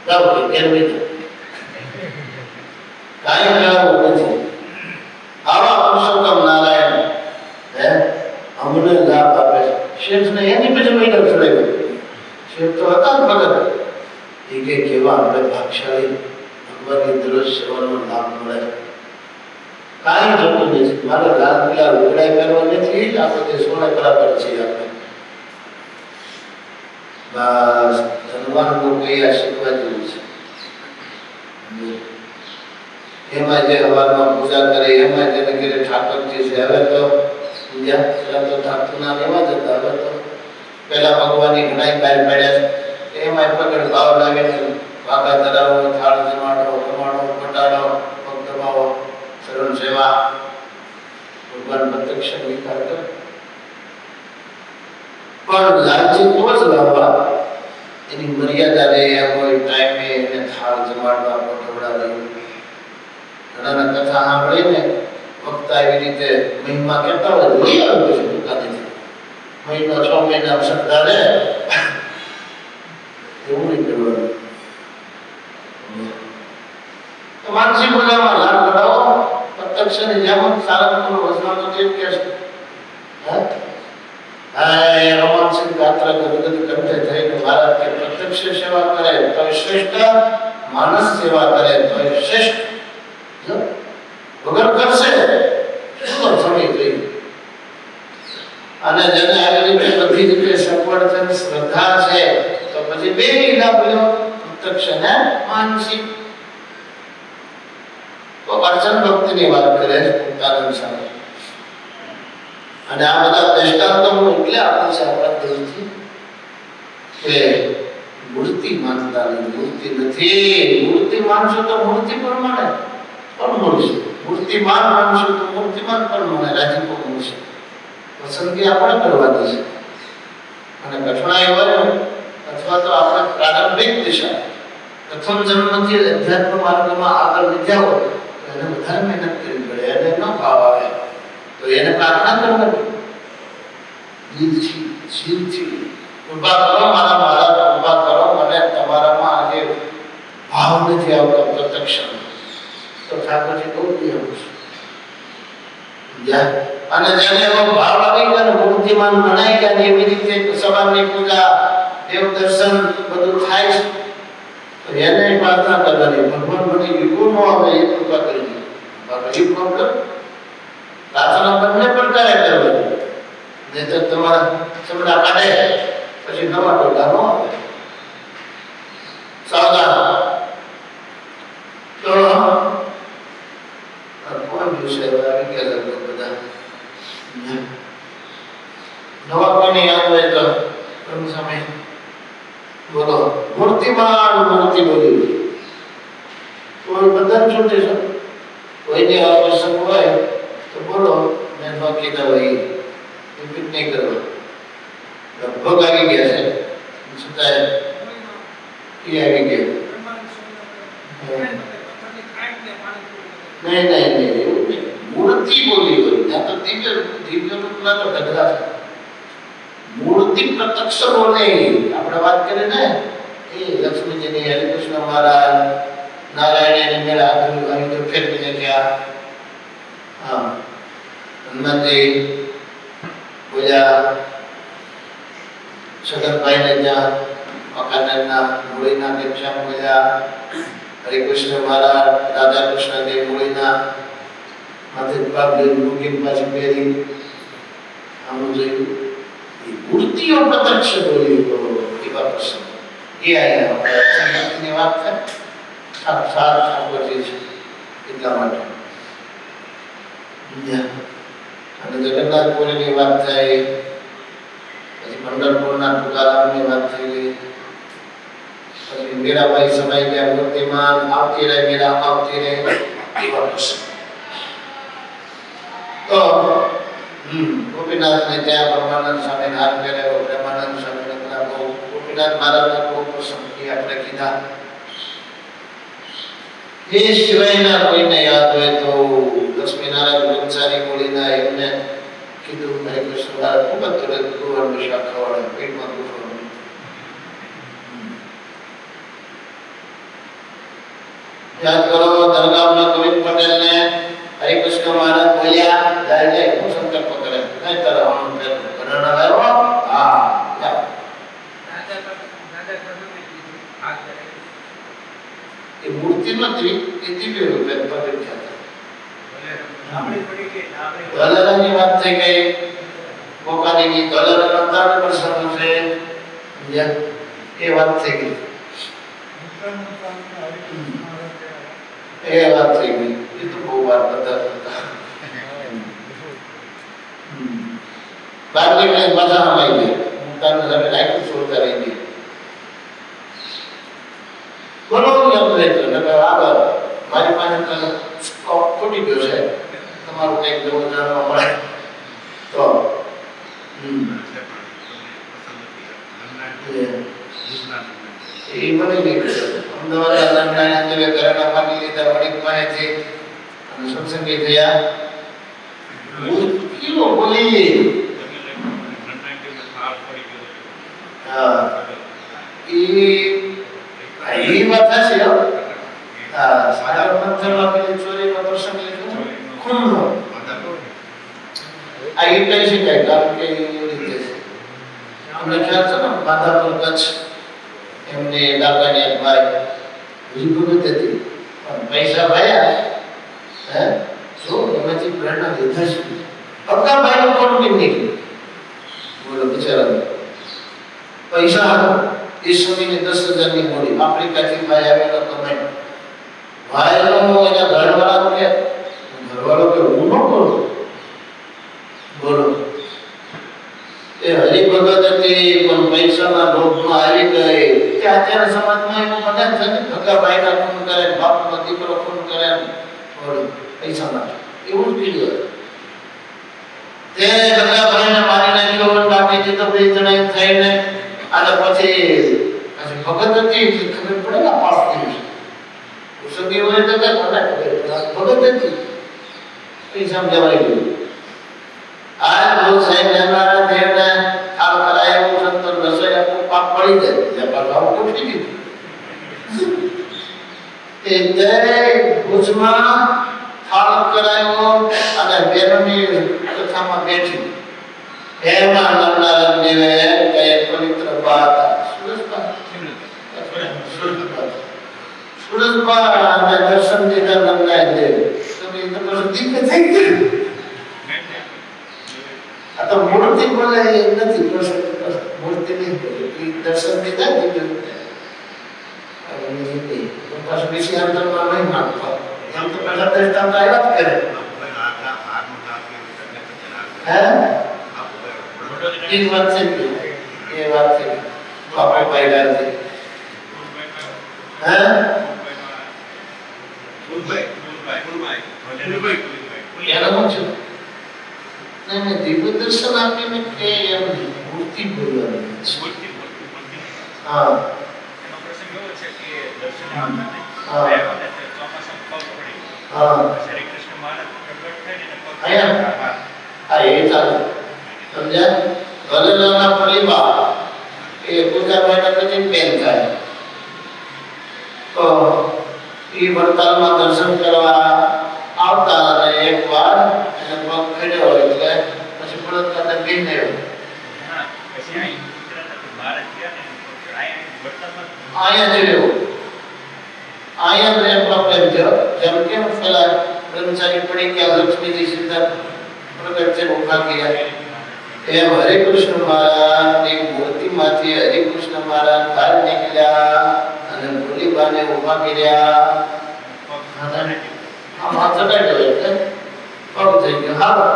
કે કેમ કાંઈ કરાવવું નથી આવા પુરુષોત્તમ નારાયણ અમને લાભ આપે છે શેઠને એની પછી મહિના છોડાવ્યો શેઠ તો હતા જ ભગત એ કે કેવા આપણે ભાગશાળી ભગવાનની દરરોજ સેવાનો લાભ મળે કાંઈ જોતું નથી મારે લાલ પીલા લુગડા કરવા નથી આ બધી સોળે બરાબર છે આપણે બસ ભગવાનનું કઈ આ શીખવા જેવું છે એમાં જે હવારમાં પૂજા કરે એમાં જેને ઘરે ઠાકોરજી છે. હવે તો પેલા તો ધાતુના એવા જ હતા. હવે તો પેલા ભગવાનની ઘણા બહાર પાડ્યા છે. એમાં પકડ ભાવ લાવીને વાઘા ધરાવો, થાળ જમાડો, કમાડો, પટાડો, પગ દબાવો, શરણ સેવા, ભગવાન પ્રત્યક્ષ વિકાર કરે. પણ લાલચી તો જ લાવવા એની મર્યાદા રહે. કોઈ ટાઈમે એને થાળ જમાડવા, પટોળા લેવું. ઘણાના કથા સાંભળીને વક્તા એવી રીતે મહિમા કહેતા હોય લઈ આવ્યું છે દુકાનેથી. મહિનો 6 મહિના શ્રદ્ધા રહે એવું નહીં કરવાનું. તો માનસી પૂજામાં લાભ કરાવો. પ્રત્યક્ષની જેમ સારંગપુર વસવાનો જેમ કે છે રોમાંસિક ગાત્ર ગદગદ કંઠે થઈને મહારાજ કે પ્રત્યક્ષ સેવા કરે તો શ્રેષ્ઠ, માનસ સેવા કરે તો શ્રેષ્ઠ. વગર કરશે શું સમય જોઈએ. અને જેને આવી રીતે બધી રીતે સગવડ છે, શ્રદ્ધા છે, તો પછી બે લાભ લ્યો, પ્રત્યક્ષ અને માનસિક. તો અર્ચન ભક્તિની વાત કરે છે પોતાના સામે. અને આ બધા દ્રષ્ટાંતો હું એટલે આપું છું આપણા દિલથી કે મૂર્તિ માનતા નહીં. મૂર્તિ નથી. મૂર્તિ માનશો તો મૂર્તિ પ્રમાણે પણ મળશે. મૂર્તિમાન માનશો તો મૂર્તિમાન પણ મને રાજીપો મળશે. પસંદગી આપણે કરવાની છે. અને કઠણાઈ હોય અથવા તો આપણે પ્રારંભિક દિશા પ્રથમ જન્મથી અધ્યાત્મ માર્ગમાં આગળ વધ્યા હોય તો એને વધારે મહેનત કરવી પડે. એને ન ભાવ આવે તો એને પ્રાર્થના કરવાની. દિલથી, શીલથી કૃપા કરો મારા મહારાજ, કૃપા કરો મને તમારામાં આજે ભાવ નથી આવતો પ્રત્યક્ષ. તો ઠાકોરજી બહુ પ્રિય છે. અને જેને એવો ભાવ આવી ગયા, મૂર્તિમાન બનાવી ગયા, એવી રીતે સવારની પૂજા, દેવ દર્શન બધું થાય છે, તો એને પ્રાર્થના કરવાની ભગવાન મને યુગો ન આવે એ કૃપા કરી દે. યુગ પ્રોબ્લેમ પ્રાર્થના બંને પ્રકારે કરવાની. નહીં તો તમારા ચમડા કાઢે પછી નવા ટોટા ન આવે. સાવધાન. તો કોણ દિવસે આવી ગયા લગભગ બધા નવા કોઈને યાદ હોય તો પ્રભુ સામે બોલો. મૂર્તિમાન મૂર્તિ બોલી કોઈ બધા છૂટે છે. કોઈને આવશ્યક હોય તો બોલો. મેં ન કીધા હોય રિપીટ નહીં કરવા. લગભગ આવી ગયા છે છતાં એ આવી ગયા. નહીં નહીં નહીં એવું નહીં. મૂર્તિ બોલી હોય ત્યાં તો દિવ્ય દિવ્ય રૂપના તો ઢગલા છે. મૂર્તિ પ્રત્યક્ષ બોલે. આપણે વાત કરીએ ને એ લક્ષ્મીજીની, હરિકૃષ્ણ મહારાજ, નારાયણ મેળા આવી તો ફેરવીને ગયા. હા, હનુમાનજી બોલ્યા, સગનભાઈને ત્યાં મકાનના મૂળીના દેક્ષા બોલ્યા, હરિકૃષ્ણ મહારાજ, રાધા કૃષ્ણદેવ મૂળીના માથે બાબલી મૂકી પાછી પહેરી આમ જોયું. મૂર્તિઓ પ્રત્યક્ષ બોલી એવા પ્રસંગ એ આની વાત થાય. સાક્ષાત ઠાકોરજી છે એટલા માટે. અને જગન્નાથપુરીની વાત થઈ, પછી પંઢરપુરના તુકારામની વાત થઈ ગઈ, પછી મીરાબાઈ સમાઈ ગયા મૂર્તિમાન, આવતી રહે મીરા આવતી રહે એવા પ્રસંગ. તો ગોપીનાથને ત્યાં બ્રહ્માનંદ સ્વામી હાર કર્યો, પ્રેમાનંદ સ્વામી ગોપીનાથ મહારાજના બહુ પ્રસંગ આપણે કીધા. એ સિવાયના કોઈને યાદ હોય તો લક્ષ્મીનારાયણ બ્રહ્મચારી બોલીના એમને કીધું હરે કૃષ્ણ મહારાજ ખૂબ જ તુરંત ગુરુવારનું શાક ખવાડે, પેટમાં દુખવાનું. યાદ કરો દરગામના ગોવિંદ પટેલને હરિકૃષ્ણ મહારાજ બોલ્યા, જાય જાય હું સંકલ્પ કરે નહીં તારા આમ ઘરના લાવ્યો. હા એ મૂર્તિ નથી, એ દિવ્ય રૂપે પ્રગટ થયા. દોલરાની વાત થઈ ગઈ. કોકાની દોલરાના ત્રણ પ્રસંગો છે એ વાત થઈ ગઈ. એ વાત થઈ ગઈ. એ તો બહુ વાર બધા હતા. બહાર નીકળે પાછા આવી ગયા. હું તારું તમે રાખ્યું છોડતા રહી ગઈ. બોલો એમ રહેતો ને આગળ મારી પાસે સ્ટોક ખૂટી ગયો છે, તમારું કંઈક નવું જાણવા મળે તો એ મને નહીં અમદાવાદ નાના ઘરના માની લીધા વડીક પાસેથી અને સત્સંગી થયા. કિલો બોલી હા એ વાત છે. હા સારા મંત્રમાં પેલી ચોરીનો પ્રસંગ લીધો ખૂણનો આ એ કહી શકાય કારણ કે એ રીતે છે. અમને ખ્યાલ છે ને માધાપુર કચ્છ એમને ડાકાની એક ભાઈ વિભૂત હતી પણ પૈસા ભાયા હે જો એમાંથી પ્રેરણા લીધા છે. અબકા ભાઈનો કોણ કેમ નીકળ્યું બોલો બિચારા પૈસા હતો ઈશ્વરીની 10,000ની મૂડી આફ્રિકાથી ભાઈ આવેલો કમાઈ ભાઈનો એના ઘરવાળા કે ઘરવાળો કે હું ન કરું બોલો એ હરિભગત હતી પણ પૈસાના લોભમાં આવી ગઈ. તે અત્યારે સમાજમાં એવું બધા છે ને ભગા ભાઈના ખૂન કરે બાપનો દીકરો ખૂન કરે બોલો પૈસા માટે એવું જ કીધું. તે ભગા ભાઈને મારી નાખ્યો બાકી જે તો બે જણા થઈને અને પછી ભગત હતી ખબર પડે ને પાપ કર્યું છે કુસંગી હોય તો કઈ ભગત હતી પૈસા જવાઈ ગયું. આ રોજ સાહેબ લેનારા દેવને થાળ કરાયો સંતો રસોઈ આપો પાપ પડી જાય ત્યાં પાછું ઉઠી દીધું. તે ભુજમાં થાળ કરાયો અને બેનની કથામાં બેઠી એમાં નંદનારાયણ દેવે કઈ પવિત્ર વાત સુરતમાં અને દર્શન દીધા નંદનારાયણ દેવ તમે તો પછી દીપ થઈ ગયું. આ તો મૂર્તિ બોલે એ નથી પ્રસંગ મૂર્તિ નહીં બોલે એ દર્શન દીધા દીધું પાછું બીજી અંતરમાં નહીં માનતો એમ તો પહેલા દર્શન તો આવ્યા જ કરે હે એ વાત છે એ વાત છે બાપા પાયડા છે હે એનો શું નહીં દિવ્ય દર્શન આપીને કે એમ મૂર્તિ બોલવાની હા હા એ ચાલે સમજ્યા. ગલેલાના પરિવાર એ પૂજાભાઈના પછી બેન થાય તો એ વડતાલમાં દર્શન કરવા આવતા અને એક વાર એને પગ ખેડ્યો એટલે પછી પરત કરતા બેન અહીંયા જોયું અહીંયા પ્રોબ્લેમ થયો જેમ કે પેલા બ્રહ્મચારી પડી ગયા લક્ષ્મીજી સીધા પ્રગટ છે ઉભા ગયા એમ હરિકૃષ્ણ મહારાજની મૂર્તિમાંથી હરિકૃષ્ણ મહારાજ બહાર નીકળ્યા અને ભોલીબાને ઉભા કર્યા આમાં ચડાડ્યો એટલે પગ થઈ ગયો હા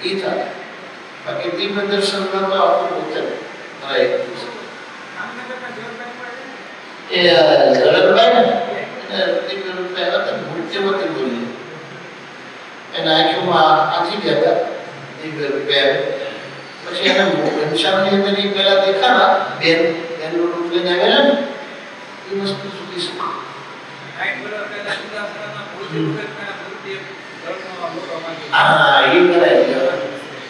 ઈ ચાલે. બાકી દિવ્ય દર્શનમાં તો આપણું ઉત્તર એ ઝડપભાઈ ને દિવ્ય રૂપે હતા મૂર્તિમતી બોલી એના આંખોમાં આંચી ગયા હતા દિવ્ય રૂપે પછી એને ઘનશ્યામની અંદર એ પેલા દેખાણા બેનનું રૂપ લઈને આવેલા ને એ વસ્તુ સુધી શકે હા એ કરાય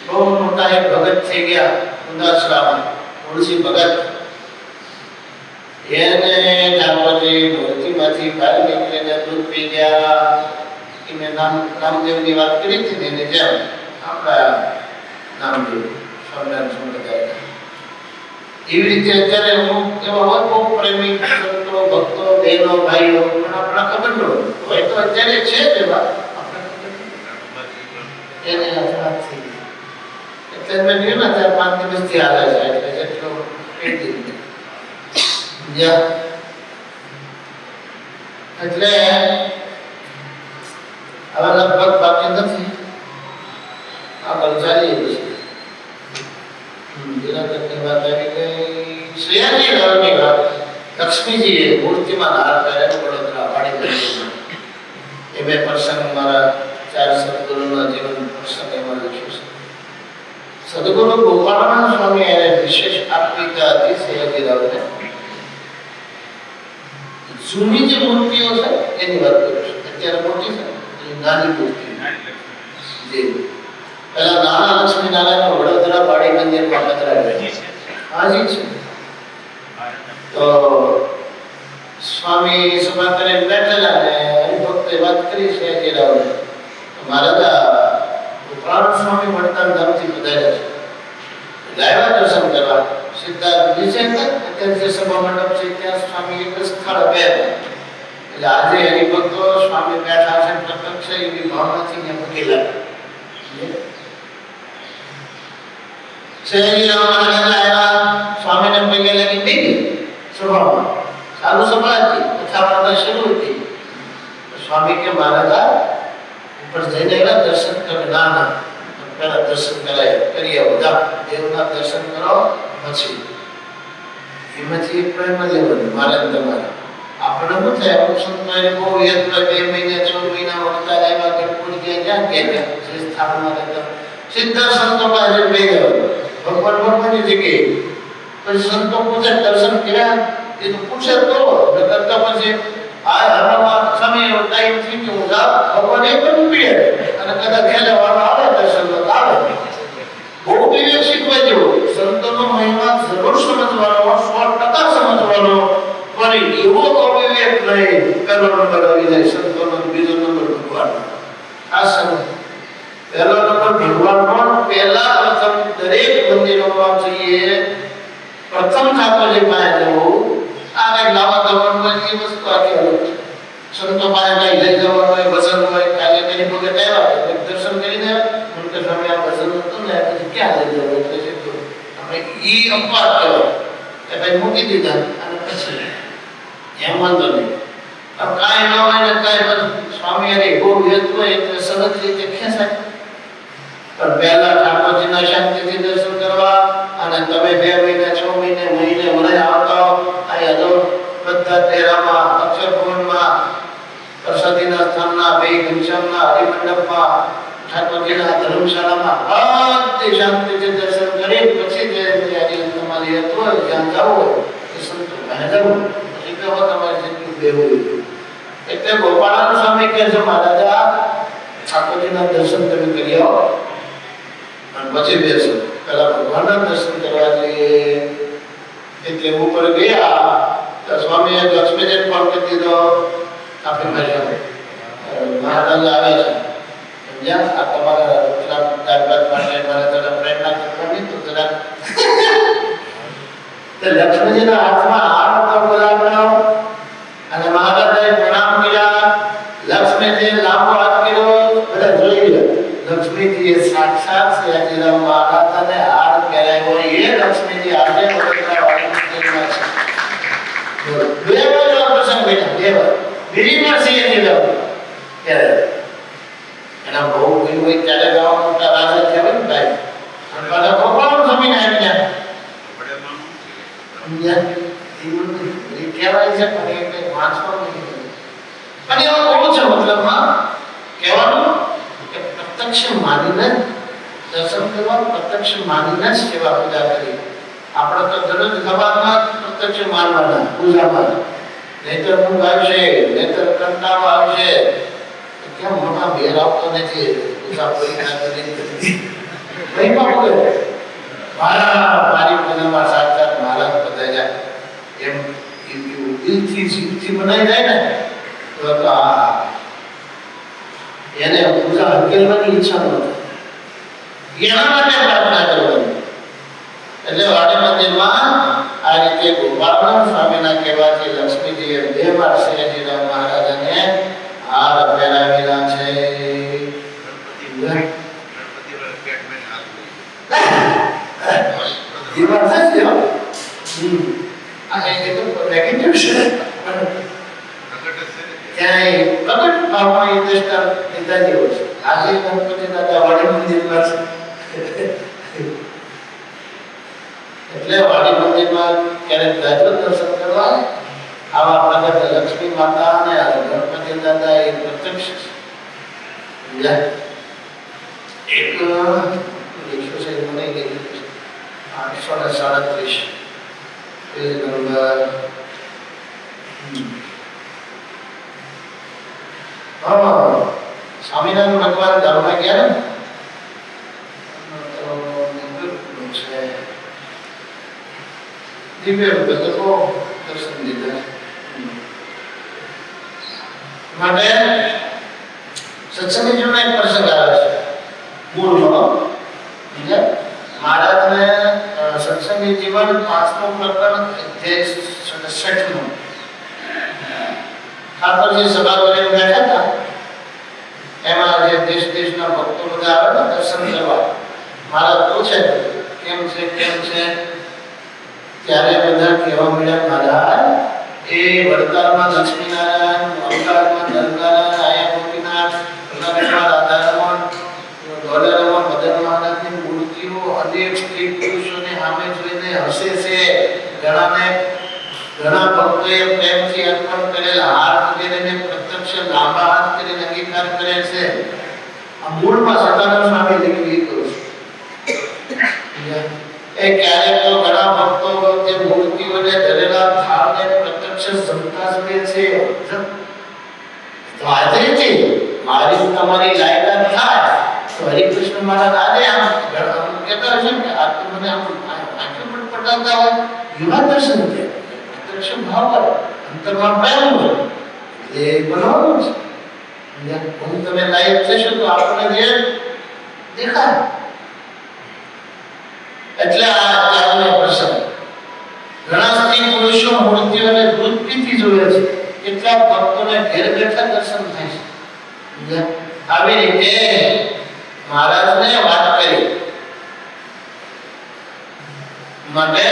બહુ મોટા એક ભગત થઈ ગયા ઉદાસરામાં તુલસી ભગત એને ઠાકોરજી મૂર્તિમાંથી બહાર નીકળીને દૂધ પી ગયા. એને નામદેવની વાત કરી હતી ને એને જેમ આપણા નામદેવ સ્વામિનારાયણ સંપ્રદાય એવી રીતે અત્યારે હું એવા બહુ પ્રેમી સંતો ભક્તો બહેનો ભાઈઓ પણ આપણા ખબર ન હોય તો અત્યારે છે જ એવા એને વાત થઈ ગઈ એટલે મેં કહ્યું ને ત્યારે 5 દિવસથી હાલે છે એટલે જેટલો કહી દીધું એટલે હવે લગભગ બાકી નથી. આગળ ચાલીએ પછી નિરાકરની વાત આવી ગઈ. શ્રેયાજી રાવની વાત. લક્ષ્મીજીએ મૂર્તિમાં હાર કર્યો વડોદરા વાડી મંદિરમાં. એ બે પ્રસંગ મારા 4 સદગુરુના જીવન પ્રસંગ એમાં લખ્યું છે. સદગુરુ ગોપાળાનંદ સ્વામી એને વિશેષ આત્મિકતા હતી શ્રેયાજી રાવને. જૂની જે મૂર્તિઓ છે એની વાત કરું છું. અત્યારે મોટી છે એ નાની મૂર્તિ જે પેલા નાના લક્ષ્મી નારાયણ વડોદરા વાડી મંદિરમાં પધરાવ્યા. હાજી છે. તો સ્વામી સભા કરીને બેઠેલા ને હરિભક્તે વાત કરી છે કે મહારાજા ગોપાળાનંદ સ્વામી વડતાલ ધામથી પધાર્યા છે. લાવ્યા દર્શન કરવા. સીધા નીચે અત્યારે જે સભા મંડપ છે ત્યાં સ્વામી એક સ્થળ બેઠા. એટલે આજે હરિભક્તો સ્વામી બેઠા છે પ્રત્યક્ષ છે એવી ભાવનાથી ત્યાં મૂકી લાગ્યા. શ્રીજી રામ મહારાજ આવ્યા. સ્વામીને પગે લાગી બેઠી સભામાં. ચાલુ સભા હતી, કથા વાર્તા શરૂ હતી. સ્વામી કે મહારાજા ઉપર જઈને એના દર્શન કરે. ના ના, પહેલા દર્શન કરી આવો. દેવના દર્શન કરો પછી એમાંથી એક પ્રેમ લેવાનું મારે તમારે. આપણે શું થાય અમુક સંતોએ બહુ યાદ 2 મહિને 6 મહિના વળતા આવ્યા ગઢપુર ગયા ક્યાં જે સ્થાનમાં રહેતા સીધા સંતો પાસે લઈ જવાનું. ભગવાનની જગ્યાએ પછી સંતો પૂછે દર્શન કર્યા એ તો પૂછે તો કરતા પછી આ હવામાં સમય ટાઈમ થઈ ગયો હું જાઉં. ભગવાન એક જ પીએ અને કદાચ ખેલે વાળો આવે દર્શન આવે. બહુ વિવેક શીખવા જેવો. સંતોનો મહિમા જરૂર સમજવાનો, 100% સમજવાનો. પણ એવો અવિવેક નહીં. પહેલો નંબર આવી જાય સંતોનો, બીજો નંબર ભગવાન. આ સમજ. પહેલો નંબર ભગવાનનો. પહેલા પ્રથમ દરેક મંદિરોમાં જઈએ પ્રથમ ઠાકોરજી પાસે જવું. આ કઈ લાવા જવાનું હોય એ વસ્તુ આખી અલગ છે. સંતો પાસે કઈ લઈ જવાનું હોય, ભજન હોય, કાલે તેની ભગત આવ્યા દર્શન કરીને મને સ્વામી આ ભજન હતું ને પછી ક્યાં લઈ જવું એટલે સીધું આપણે ઈ અપવાદ કહેવાય. એ ભાઈ મૂકી દીધા અને પછી એમ વાંધો નહીં. કાંઈ ન હોય ને કાંઈ સ્વામી અરે બહુ હેત હોય એટલે સહજ રીતે ખેંચાય. પણ પહેલા ઠાકોરજીના શાંતિથી દર્શન કરવા અને તમે 2 મહિને 6 મહિને વરાય આવતા હો. અહીંયા તો બધા ડેરામાં, અક્ષરભવનમાં, પ્રસાદીના સ્થાનના, બે ઘનશ્યામના હરિમંડપમાં, ઠાકોરજીના ધર્મશાળામાં બધી શાંતિથી દર્શન કરી પછી જે તમારી હેત હોય જ્યાં જવું હોય એ સંતો પાસે જવું. પછી કહો તમારે જેટલું બેવું. એટલે ગોપાળાનંદ સ્વામી કહે છે મહારાજા ઠાકોરજીના દર્શન તમે કરી આવો અને પછી બેસો. પહેલા ભગવાનના દર્શન કરવા જઈએ. એટલે ઉપર ગયા તો સ્વામીએ લક્ષ્મીજીને ફોન કરી દીધો. આપણી ભાષામાં મહારાજ આવે છે સમજ્યા. આ તમારા દાદબાદ માટે મારે જરા પ્રેરણા કરવાની તો જરા લક્ષ્મીજીના હાથમાં હાર હતો ગુલાબનો અને મહારાજાએ પ્રણામ કર્યા. લક્ષ્મીજીએ લાંબો હાથ કર્યો. બધા જોઈ ગયા. લક્ષ્મીજીએ સાક્ષાત શ્રીરામ મહારાજાને હાર પહેરાવ્યો. એ લક્ષ્મીજી આજે વડોદરા વાળી મંદિરમાં છે. બે વાર પ્રસંગ બન્યા. 2 વાર. બીજી વાર શ્રીરામ ત્યારે એના બહુ કોઈ હોય ત્યારે ગાવા મોટા રાજા થયા ને ભાઈ અને પાછા ગોપાળાનંદ સ્વામીને આવ્યા એ કહેવાય છે પણ એ કંઈ વાંચવાનું નહીં. અને એમાં કહું છે મતલબમાં કહેવાનું કે પ્રત્યક્ષ માનીને દર્શન કરવા, પ્રત્યક્ષ માનીને જ સેવા પૂજા કરી. આપણે તો દરરોજ સવારમાં પ્રત્યક્ષ માનવાના પૂજામાં. નહીતર ઊંઘ આવશે, નહીતર કંટાળો આવશે. કેમ મોટા ભેર આવતો નથી પૂજા પૂરી ના કરી મહિમા બોલે મારી પૂજામાં સાક્ષાત મહારાજ બધાય એમ દિલથી જીવથી બનાવી જાય ને તો એને પૂજા હકેલવાની ઈચ્છા ન થાય. એના માટે પ્રાર્થના કરવાની. એટલે વાડી મંદિરમાં આ રીતે ગોપાળાનંદ સ્વામીના કહેવાથી લક્ષ્મીજીએ 2 વાર શ્રીરામ મહારાજાને હાર પહેરાવેલા છે. એ વાત સાચી હો. આ એ તો નેગેટિવ છે. ક્યાંય પ્રગટ ભાવમાં એ દ્રષ્ટાંત લીધા જેવો છે. આજે ગણપતિ દાદા વાડી મંદિરમાં છે એટલે વાડી મંદિરમાં ક્યારેક જાજો દર્શન કરવા આવા પ્રગટ લક્ષ્મી માતા અને ગણપતિ દાદા એ પ્રત્યક્ષ છે. એક લખ્યું છે મને ગઈ 837 પેજ નંબર સ્વામિનારાયણ ભગવાન ગામમાં ગયા છે દિવ્ય રૂપે તો દર્શન દીધા માટે સત્સંગી જીવનનો એક પ્રસંગ આવે છે મૂળમાં મહારાજને સત્સંગી જીવન 5મું પ્રકરણ અધ્યાય 67 ઠાકોરજી સભા કરીને બેઠા હતા. એમાં જે દેશ દેશના ભક્તો બધા આવે ને દર્શન કરવા મહારાજ પૂછે કેમ છે ત્યારે બધા કહેવા મળ્યા મહારાજ એ વડતાલમાં લક્ષ્મીનારાયણ, અવતારમાં નરનારાયણ, આયા ગોપીનાથ, ઉનાળામાં રાધારમણ, ધોલેરમણ, મદન મહારાજની મૂર્તિઓ અનેક સ્ત્રી પુરુષોને સામે જોઈને હસે છે. ઘણા ભક્તોએ પ્રેમથી અર્પણ કરેલ હાર વગેરેને પ્રત્યક્ષ લાંબા હાથ કરીને અંગીકાર કરે છે. આ મૂળમાં સદાનંદ સ્વામી લખ્યું કરું એ ક્યારેક તો ઘણા ભક્તો જે મૂર્તિઓને ધરેલા થાળને પ્રત્યક્ષ જમતા જમે છે. તો આજે છે મારી તમારી લાયકાત થાય તો હરિકૃષ્ણ મહારાજ આજે આમ કહેતા હશે કે આ તો મને આમ આંખો પણ પટાતા હોય એવા દર્શન છે. પ્રત્યક્ષ ભાવ અંતરમાં પ્રેમ હોય એ બનાવવાનું છે. હું તમે લાયક થશો તો આપણે જે દેખાય. એટલે આ ત્યાગનો પ્રસંગ ઘણા સ્ત્રી પુરુષો મૂર્તિઓને દૂધ પીતી જોવે છે. કેટલાક ભક્તોને ઘેર બેઠા દર્શન થાય છે. આવી રીતે મહારાજને વાત કરી માટે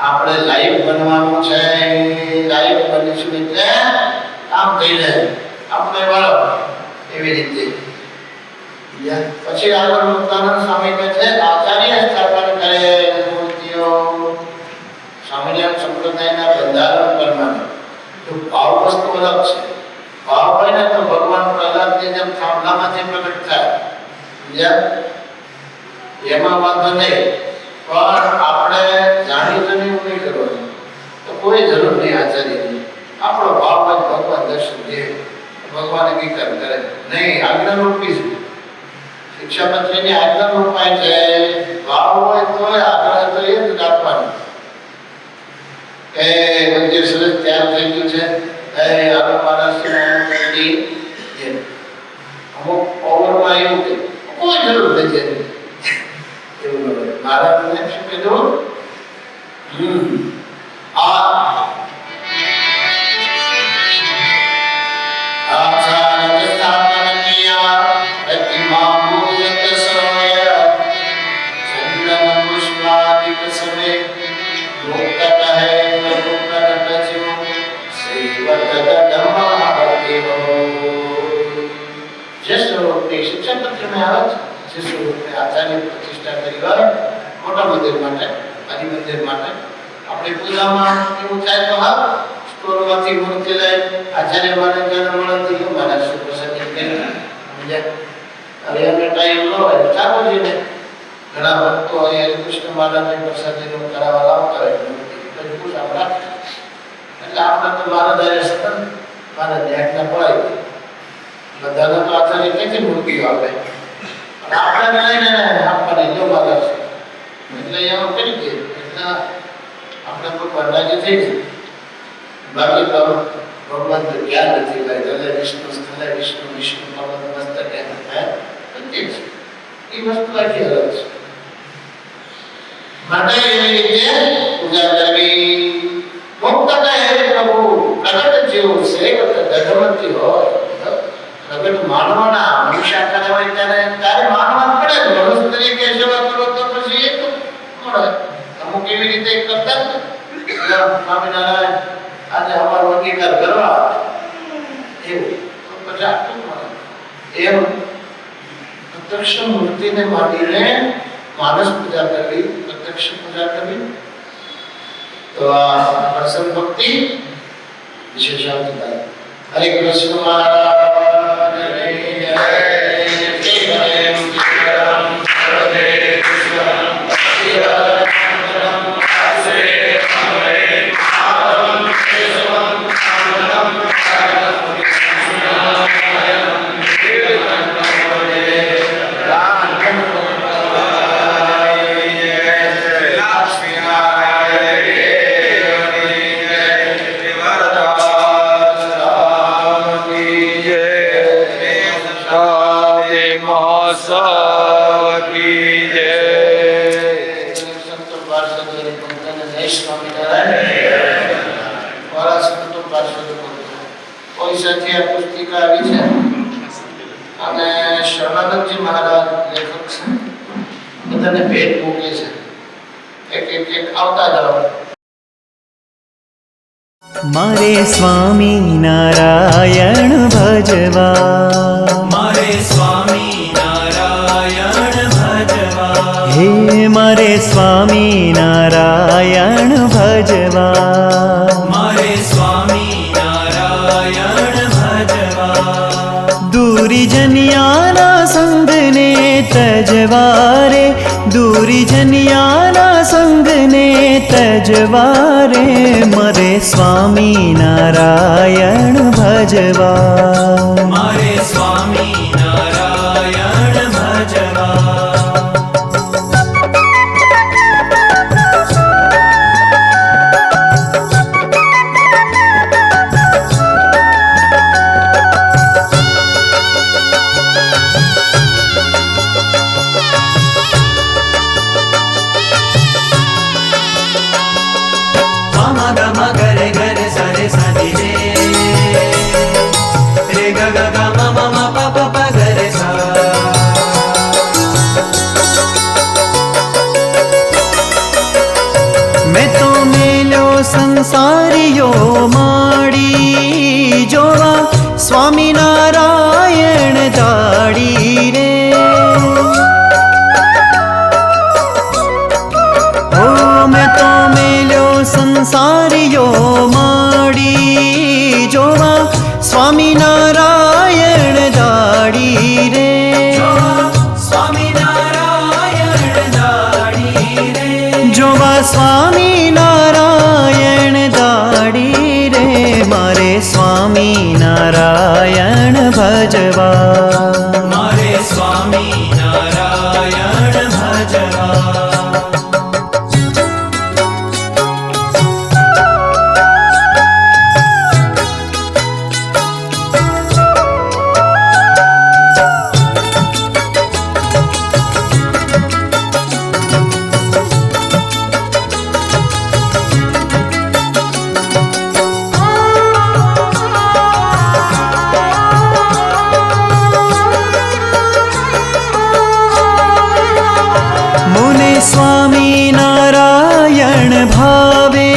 આપણે લાઈવ બનવાનું છે. લાઈવ બનીશું એટલે કામ થઈ જાય આપણે વાળો એવી રીતે. પછી આગળ મુક્તાનંદ સ્વામી કહે છે આચાર્ય સ્થાપન કરે મૂર્તિઓ સ્વામિનારાયણ સંપ્રદાયના બંધારણ પ્રમાણે તો ભાવ વસ્તુ અલગ છે. ભાવ હોય ને તો ભગવાન પ્રહલાદની જેમ થાંભલામાંથી પ્રગટ થાય એમાં વાંધો નહીં. પણ આપણે જાણીને એવું નહીં કરવાનું તો કોઈ જરૂર નહીં આચાર્યની. આપણો ભાવ હોય ભગવાન દર્શન દે ભગવાન અંગીકાર કરે નહીં. આજ્ઞા રૂપી છે શિક્ષાપત્રીની આજ્ઞા રૂપાય છે. ભાવ હોય તો આજ્ઞા તો એ જ રાખવાની કે મંદિર સરસ તૈયાર થઈ ગયું છે અમુક ઓવરમાં એવું કે કોઈ જરૂર નથી એવું મહારાજને શું કીધું આચાર્ય પ્રતિષ્ઠા કરી હોય મોટા મંદિર માટે આદિ મંદિર માટે આપણે પૂજામાં એવું થાય તો હા સ્ટોરમાંથી મૂર્તિ લઈ આચાર્ય માને મળતી મારા સુપ્રસાદી સમજ્યા. હવે એમને ટાઈમ ન હોય ઠાકોરજીને ઘણા ભક્તો અહીંયા કૃષ્ણ મહારાજની પ્રસાદીનું કરાવવા લાવતા હોય પૂજા રાખે એટલે આપણે તો મહારાજ સતત મહારાજની આજ્ઞા પડાવી બધાને તો આચાર્ય ક્યાંથી મૂર્તિઓ આપે આપણે લઈને આપવાની જો મહારાજ એટલે એમ કરી દે એટલે આપણે ભગવાન રાજી થઈ જાય. બાકી તો ભગવાન તો જ્ઞાન નથી ભાઈ તલે વિષ્ણુ સ્થલે વિષ્ણુ વિષ્ણુ પવન મસ્તકે પ્રત્યેક એ વસ્તુ આખી અલગ છે. માટે એવી રીતે પૂજા કરવી મુક્ત કહે પ્રભુ પ્રગટ જેવું છે ધર્મથી હોય પ્રગટ માનવાના મનુષ્ય આકાર હોય ત્યારે માનવા પડે. મનુષ્ય તરીકે સેવા કરો તો પછી એક મળે. અમુક એવી રીતે કરતા સ્વામિનારાયણ આજે અમારો અંગીકાર કરવા પ્રત્યક્ષ મૂર્તિને માંડીને માનસ પૂજા કરવી, પ્રત્યક્ષ પૂજા કરવી, તો આ પ્રસન્ન ભક્તિ વિશેષાંત થાય. હરે કૃષ્ણ મહારાજ પુસ્તિકા આવી છે અને શરણાનંદજી મહારાજ લેખક છે, બધાને ભેટ મૂકે છે. એક આવતા જાઓ. મારે સ્વામી નારાયણ ભજવા, મારે સ્વામી નારાયણ ભજવા, હે મારે સ્વામી નારાયણ ભજવા, મારે સ્વામી નારાયણ ભજવા. દૂરી જનિયાના સંગને તજવારે, દૂરી જનિયાના સંગને તજવારે, મારે સ્વામી નારાયણ ભજવા, મારે સ્વામી નારાયણ ભજવા. સંસારીઓ માડી જોવા સ્વામિનારાયણ દાડી રે, ઓ મેં તો મેલ્યો સંસારીઓ માડી જોવા સ્વામિનારાયણ દાડી રે, સ્વામિનારાયણ દાડી રે, જોવા સ્વામિનારાયણ દાડી રે, મારે સ્વામિનારાયણ ભજવા, મારે સ્વામી નારાયણ ભજવા. સ્વામિનારાયણ ભાવે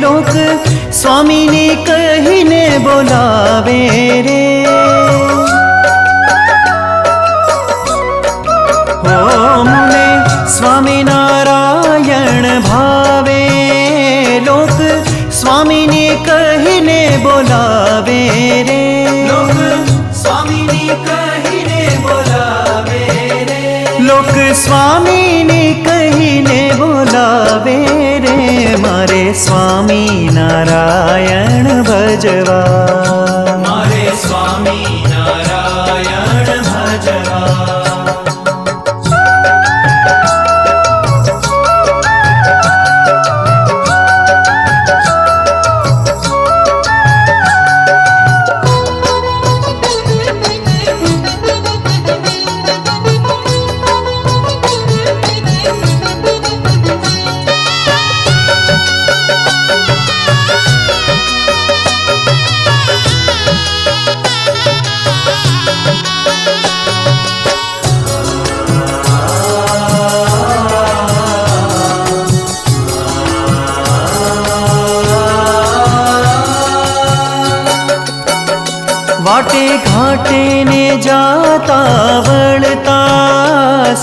લોક સ્વામીને કહીને બોલાવે રે, હો મને સ્વામિનારાયણ ભાવે લોક સ્વામીને કહીને બોલાવે રે, સ્વામીને કહીને બોલાવે રે, લોક સ્વામીને કહીને બોલાવે રે, મારે સ્વામિનારાયણ ભજવા, મારે સ્વામી નારાયણ ભજવા.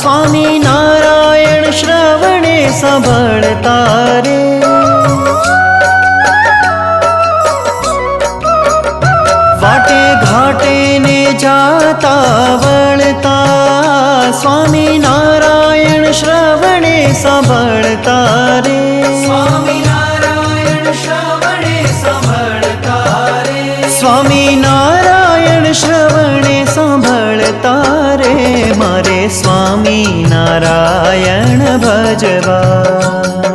स्वामी नारायण श्रवणे सांभळता रे। वाटे घाटे ने जाता वळता स्वामी नारायण श्रवणे सांभळता रे। स्वामी नारायण श्रवणे सांभळता रे। स्वामी नारायण श्रवणे सांभळता रे। मारे स्वामी नारायण भजवा,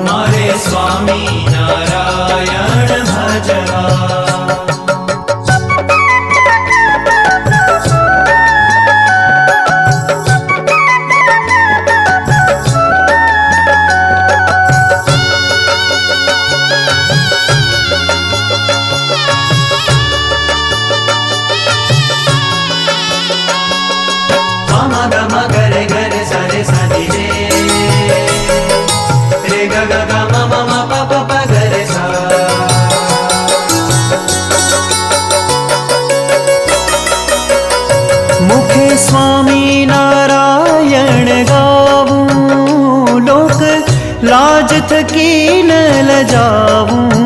मारे स्वामी नारायण भजवा। मुखे स्वामी नारायण गावूं, लोक लाज थकी न लजावूं।